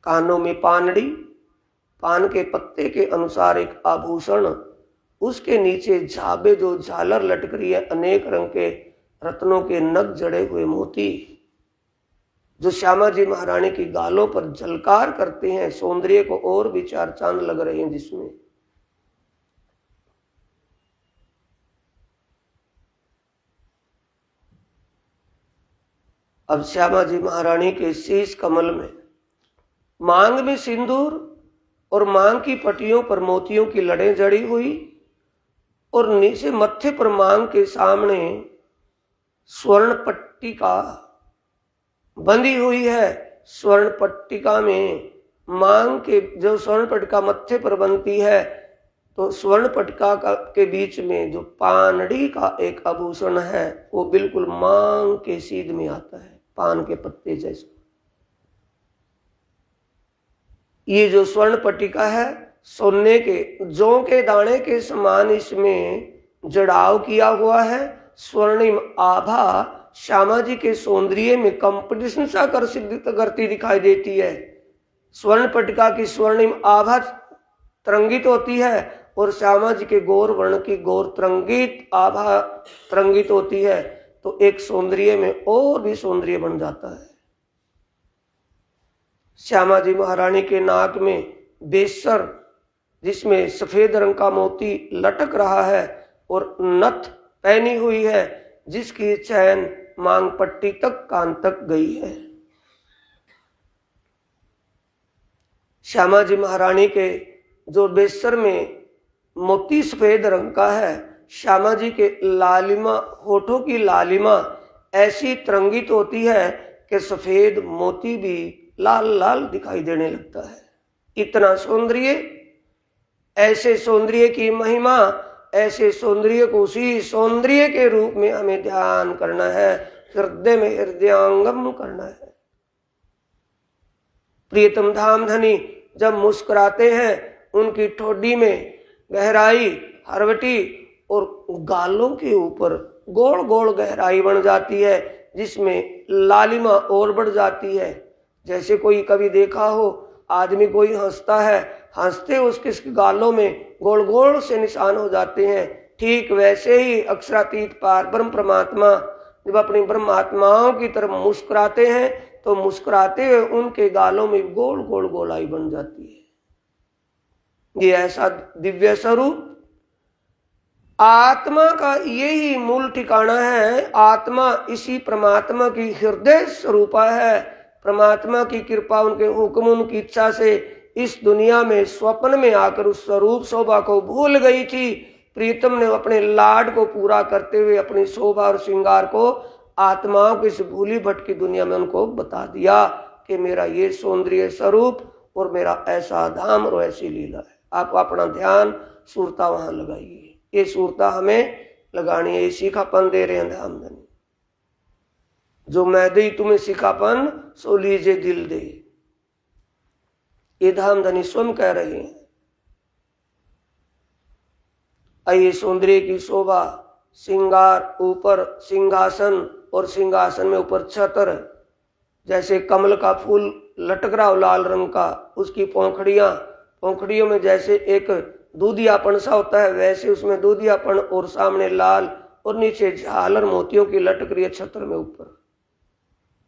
कानों में पानड़ी, पान के पत्ते के अनुसार एक आभूषण, उसके नीचे झाबे जो झालर लटक रही है, अनेक रंग के रत्नों के नग जड़े हुए मोती, जो श्यामा जी महारानी की गालों पर झलकार करते हैं, सौंदर्य को और भी 4 चांद लग रहे हैं जिसमें। अब श्यामा जी महारानी के शीश कमल में मांग में सिंदूर और मांग की पट्टियों पर मोतियों की लड़ें जड़ी हुई, और नीचे मत्थे पर मांग के सामने स्वर्ण पट्टिका बंधी हुई है। स्वर्ण पट्टिका में मांग के जो स्वर्ण पट्टिका मत्थे पर बनती है, तो स्वर्ण पट्टिका के बीच में जो पानड़ी का एक आभूषण है, वो बिल्कुल मांग के सीध में आता है, पान के पत्ते जैसे। ये जो स्वर्ण पट्टिका है, सोने के जौ के दाने के समान इसमें जड़ाव किया हुआ है। स्वर्णिम आभा श्यामा जी के सौंदर्य में कंपटीशन सा कर सिद्ध करती दिखाई देती है। स्वर्ण पट्टिका की स्वर्णिम आभा तरंगित होती है, और श्यामा जी के गौर वर्ण की गौर तरंगित आभा तरंगित होती है, तो एक सौंदर्य में और भी सौंदर्य बन जाता है। श्यामा जी महारानी के नाक में बेसर, जिसमें सफेद रंग का मोती लटक रहा है, और नथ पहनी हुई है, जिसकी चैन मांग पट्टी तक, कान तक गई है। श्यामा जी महारानी के जो बेसर में मोती सफेद रंग का है, श्यामा जी के लालिमा, होठों की लालिमा ऐसी तरंगित होती है कि सफेद मोती भी लाल लाल दिखाई देने लगता है। इतना सौंदर्य, ऐसे सौंदर्य की महिमा, ऐसे सौंदर्य को उसी सौंदर्य के रूप में हमें ध्यान करना है, हृदय में हृदयांगम करना है। प्रियतम धाम धनी जब मुस्कुराते हैं, उनकी ठोडी में गहराई, हरवटी और गालों के ऊपर गोल गोल गहराई बन जाती है, जिसमें लालिमा और बढ़ जाती है। जैसे कोई कभी देखा हो, आदमी कोई हंसता है, हंसते उसके गालों में गोल गोल से निशान हो जाते हैं। ठीक वैसे ही अक्षरातीत पार ब्रह्म परमात्मा जब अपनी ब्रह्मात्माओं की तरफ मुस्कुराते हैं, तो मुस्कुराते हुए उनके गालों में गोल गोल गोलाई बन जाती है। ये ऐसा दिव्य स्वरूप आत्मा का यही मूल ठिकाना है। आत्मा इसी परमात्मा की हृदय स्वरूपा है। परमात्मा की कृपा, उनके हुक्म, उनकी इच्छा से इस दुनिया में स्वप्न में आकर उस स्वरूप शोभा को भूल गई थी। प्रीतम ने अपने लाड को पूरा करते हुए अपनी शोभा और श्रृंगार को आत्माओं की इस भूली भटकी दुनिया में उनको बता दिया कि मेरा ये सौंदर्य स्वरूप और मेरा ऐसा धाम और ऐसी लीला है। आप अपना ध्यान सूरता वहां लगाइए। ये सूरता हमें लगानी है। ये सीखापन दे रहे हैं धामधनी। जो मैं दी तुम्हें सीखापन सो लीजिए दिल दे, ये धामधनी स्वयं कह रहे हैं। आइए सौंदर्य की शोभा, श्रृंगार, ऊपर सिंहासन और सिंहासन में ऊपर छतर, जैसे कमल का फूल लटक रहा हो लाल रंग का, उसकी पंखड़ियों में जैसे एक दूधियापन सा होता है, वैसे उसमें दूधियापन और सामने लाल और नीचे झालर मोतियों की लटक रही है छत्र में ऊपर।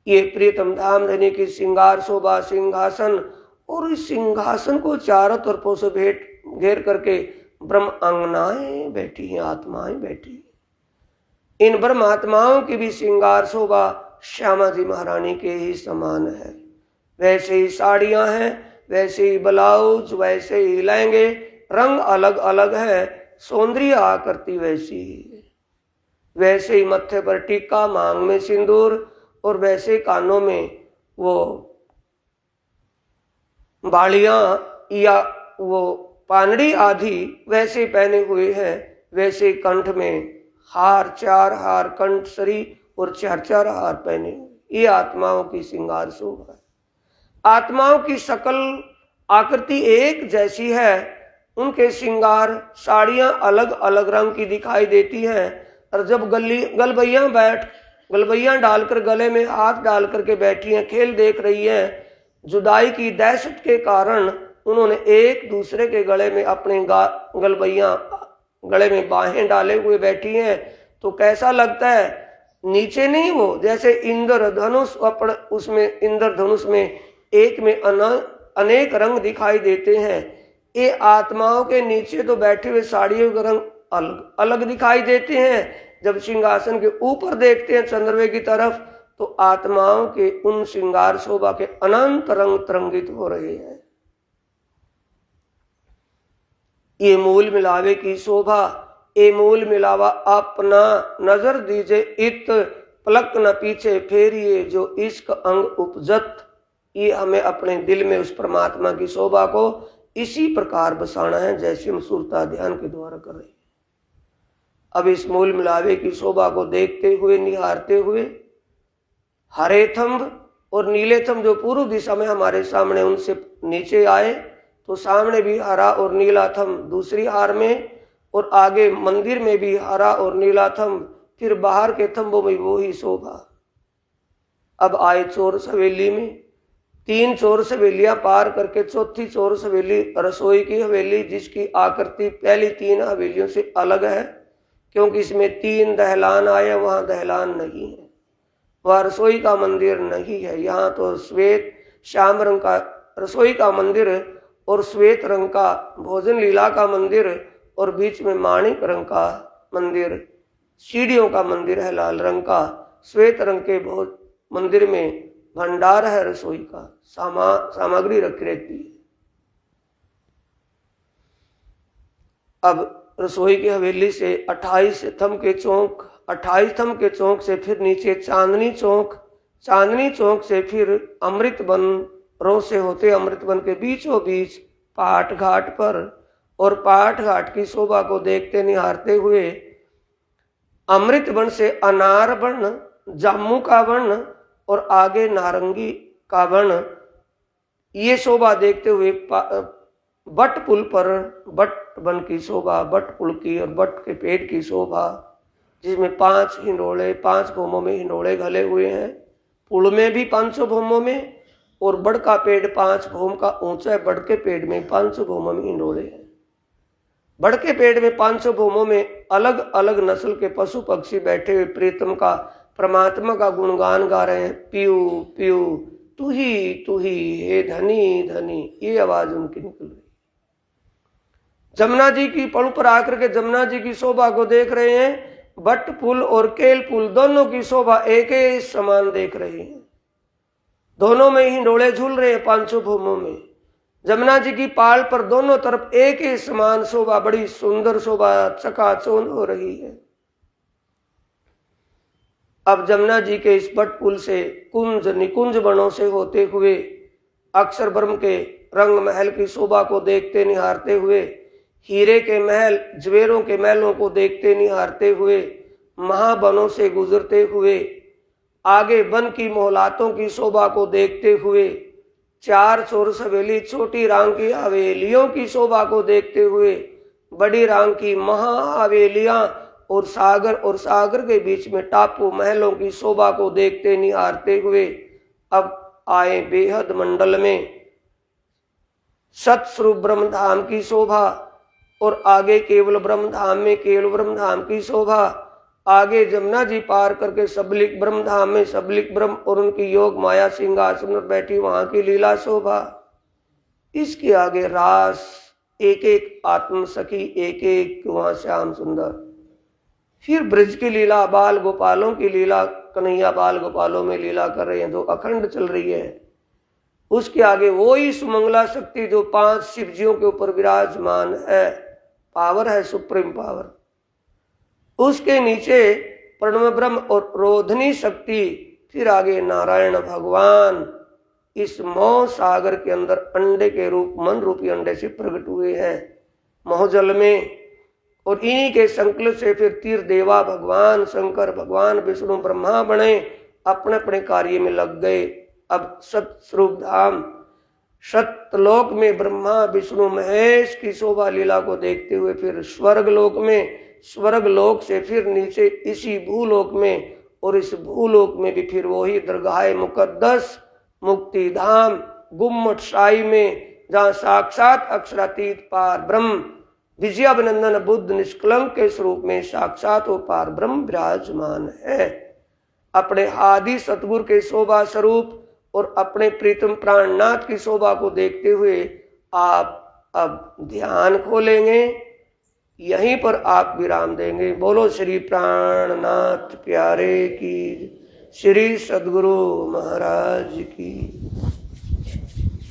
ये प्रियतम धामधनी की श्रृंगार शोभा सिंहासन, और इस सिंहासन को चारों तरफों से घेर करके ब्रह्म अंगनाएं बैठी हैं, आत्माएं बैठी। इन ब्रह्म आत्माओं की भी श्रृंगार शोभा श्यामा जी महारानी के ही समान है। वैसे ही साड़ियां हैं, वैसे ही ब्लाउज, वैसे ही लहंगे, रंग अलग अलग है, सौंदर्य आकृति वैसी ही। वैसे ही मत्थे पर टीका, मांग में सिंदूर, और वैसे कानों में वो बालियां या वो पानड़ी आदि वैसे पहने हुए हैं। वैसे कंठ में हार, 4 हार कंठसरी और 4 हार पहने हुए। ये आत्माओं की श्रृंगार शोभा है। आत्माओं की सकल आकृति एक जैसी है, उनके श्रृंगार साड़ियां अलग अलग रंग की दिखाई देती हैं। और जब गलबैया डालकर गले में हाथ डाल करके बैठी हैं, खेल देख रही हैं, जुदाई की दहशत के कारण उन्होंने एक दूसरे के गले में अपने गलबैया गले में बाहें डाले हुए बैठी हैं, तो कैसा लगता है? नीचे नहीं, वो जैसे इंद्रधनुष, उसमें इंद्रधनुष में एक में अनेक रंग दिखाई देते हैं। ये आत्माओं के नीचे तो बैठे हुए साड़ियों के रंग अलग अलग दिखाई देते हैं। जब सिंहासन के ऊपर देखते हैं चंद्रवे की तरफ, तो आत्माओं के उन श्रृंगार शोभा के अनंत रंग तरंगित हो रहे हैं। ये मूल मिलावे की शोभा, ये मूल मिलावा अपना नजर दीजे इत, पलक न पीछे फेरिए जो इश्क अंग उपजत। ये हमें अपने दिल में उस परमात्मा की शोभा को इसी प्रकार बसाना है जैसे हम सुरता ध्यान के द्वारा कर रहे हैं। अब इस मूल मिलावे की शोभा को देखते हुए, निहारते हुए, हरे थंब और नीले थंब जो पूर्व दिशा में हमारे सामने उनसे नीचे आए, तो सामने भी हरा और नीला थंब दूसरी हार में, और आगे मंदिर में भी हरा और नीला थंब, फिर बाहर के थंबों में वो ही शोभा। अब आए चोर हवेली में, 3 चोर हवेलियां पार करके चौथी चोर हवेली रसोई की हवेली, जिसकी आकृति पहली 3 हवेलियों से अलग है, क्योंकि इसमें 3 दहलान आए, वहां दहलान नहीं है, वह रसोई का मंदिर नहीं है। यहाँ तो श्वेत श्याम रंग का रसोई का मंदिर और श्वेत रंग का भोजन लीला का मंदिर, और बीच में माणिक रंग का मंदिर, सीढ़ियों का मंदिर है लाल रंग का। श्वेत रंग के मंदिर में भंडार है, रसोई का सामग्री रखी रहती है। अब रसोई की हवेली से 28 थंब के चौक, 28 थंब के चौक से फिर नीचे चांदनी चौक, चांदनी चौक से फिर अमृत वन रो से होते अमृत वन के बीचों बीच पाट घाट पर, और पाट घाट की शोभा को देखते निहारते हुए अमृत वन से अनार वन, जामू का वन और आगे नारंगी का वन, ये शोभा देखते हुए बट पुल पर बट वन की शोभा, बट पुल की और बट के पेड़ की शोभा, जिसमें 5 हिंडोले, 5 भूमों में हिंडोले घले हुए हैं। पुल में भी 500 भूमों में, और बड़ का पेड़ 5 भूम का ऊंचा है, बड़ के पेड़ में 500 भूमों में हिंडोले हैं। बड़ के पेड़ में 500 भूमों में अलग अलग नस्ल के पशु पक्षी बैठे हुए प्रीतम का, परमात्मा का गुणगान गा रहे हैं। पियू पियू तू ही हे धनी धनी, ये आवाज उनकी निकल रही। जमुना जी की पड़ू पर आकर के जमुना जी की शोभा को देख रहे हैं। बट पुल और केल पुल दोनों की शोभा एक ही समान देख रहे हैं। दोनों में ही डोले झूल रहे हैं पांचों भूमों में। जमुना जी की पाल पर दोनों तरफ एक ही समान शोभा, बड़ी सुंदर शोभा चकाचौंध हो रही है। अब जमुना जी के इस बट पुल से कुंज निकुंज वनों से होते हुए अक्षर ब्रह्म के रंग महल की शोभा को देखते निहारते हुए, हीरे के महल जवेरों के महलों को देखते निहारते हुए, महावनों से गुजरते हुए, आगे वन की मोहलातों की शोभा को देखते हुए, चार चौरस हवेली छोटी रांग की हवेलियों की शोभा को देखते हुए, बड़ी रांग की महा हवेलियां और सागर के बीच में टापू महलों की शोभा को देखते निहारते हुए अब आए बेहद मंडल में सतस्वरूप ब्रह्मधाम की शोभा, और आगे केवल ब्रह्मधाम में केवल ब्रह्मधाम की शोभा, आगे जमुना जी पार करके सबलिक ब्रह्मधाम में सबलिक ब्रह्म और उनकी योग माया सिंहासन पर बैठी वहां की लीला शोभा। इसके आगे रास, एक एक आत्म सखी, एक एक वहां श्याम सुंदर। फिर ब्रज की लीला, बाल गोपालों की लीला, कन्हैया बाल गोपालों में लीला कर रहे हैं, जो अखंड चल रही है। उसके आगे वही सुमंगला शक्ति जो 5 शिवजियों के ऊपर विराजमान है, पावर है, सुप्रीम पावर। उसके नीचे प्रणव ब्रह्म और रोधनी शक्ति, फिर आगे नारायण भगवान इस मोह सागर के अंदर अंडे के रूप, मन रूपी अंडे से प्रकट हुए हैं मोहजल में। और इन्हीं के संकल्प से फिर तीर देवा भगवान शंकर, भगवान विष्णु, ब्रह्मा बने, अपने अपने कार्य में लग गए। अब सतस्वरूप धाम सतलोक में ब्रह्मा विष्णु महेश की शोभा लीला को देखते हुए फिर स्वर्ग लोक में, स्वर्ग लोक से फिर नीचे इसी भूलोक में, और इस भूलोक में भी फिर वही दरगाह मुकद्दस मुक्ति धाम गुम्मट शाही में, जहाँ साक्षात अक्षरातीत पार ब्रह्म विजयाभिनंदन बुद्ध निष्कलंक के स्वरूप में साक्षात वो पार ब्रह्म विराजमान है। अपने आदि सतगुरु के शोभा स्वरूप और अपने प्रीतम प्राणनाथ की शोभा को देखते हुए आप अब ध्यान खोलेंगे, यहीं पर आप विराम देंगे। बोलो श्री प्राणनाथ प्यारे की, श्री सद्गुरु महाराज की।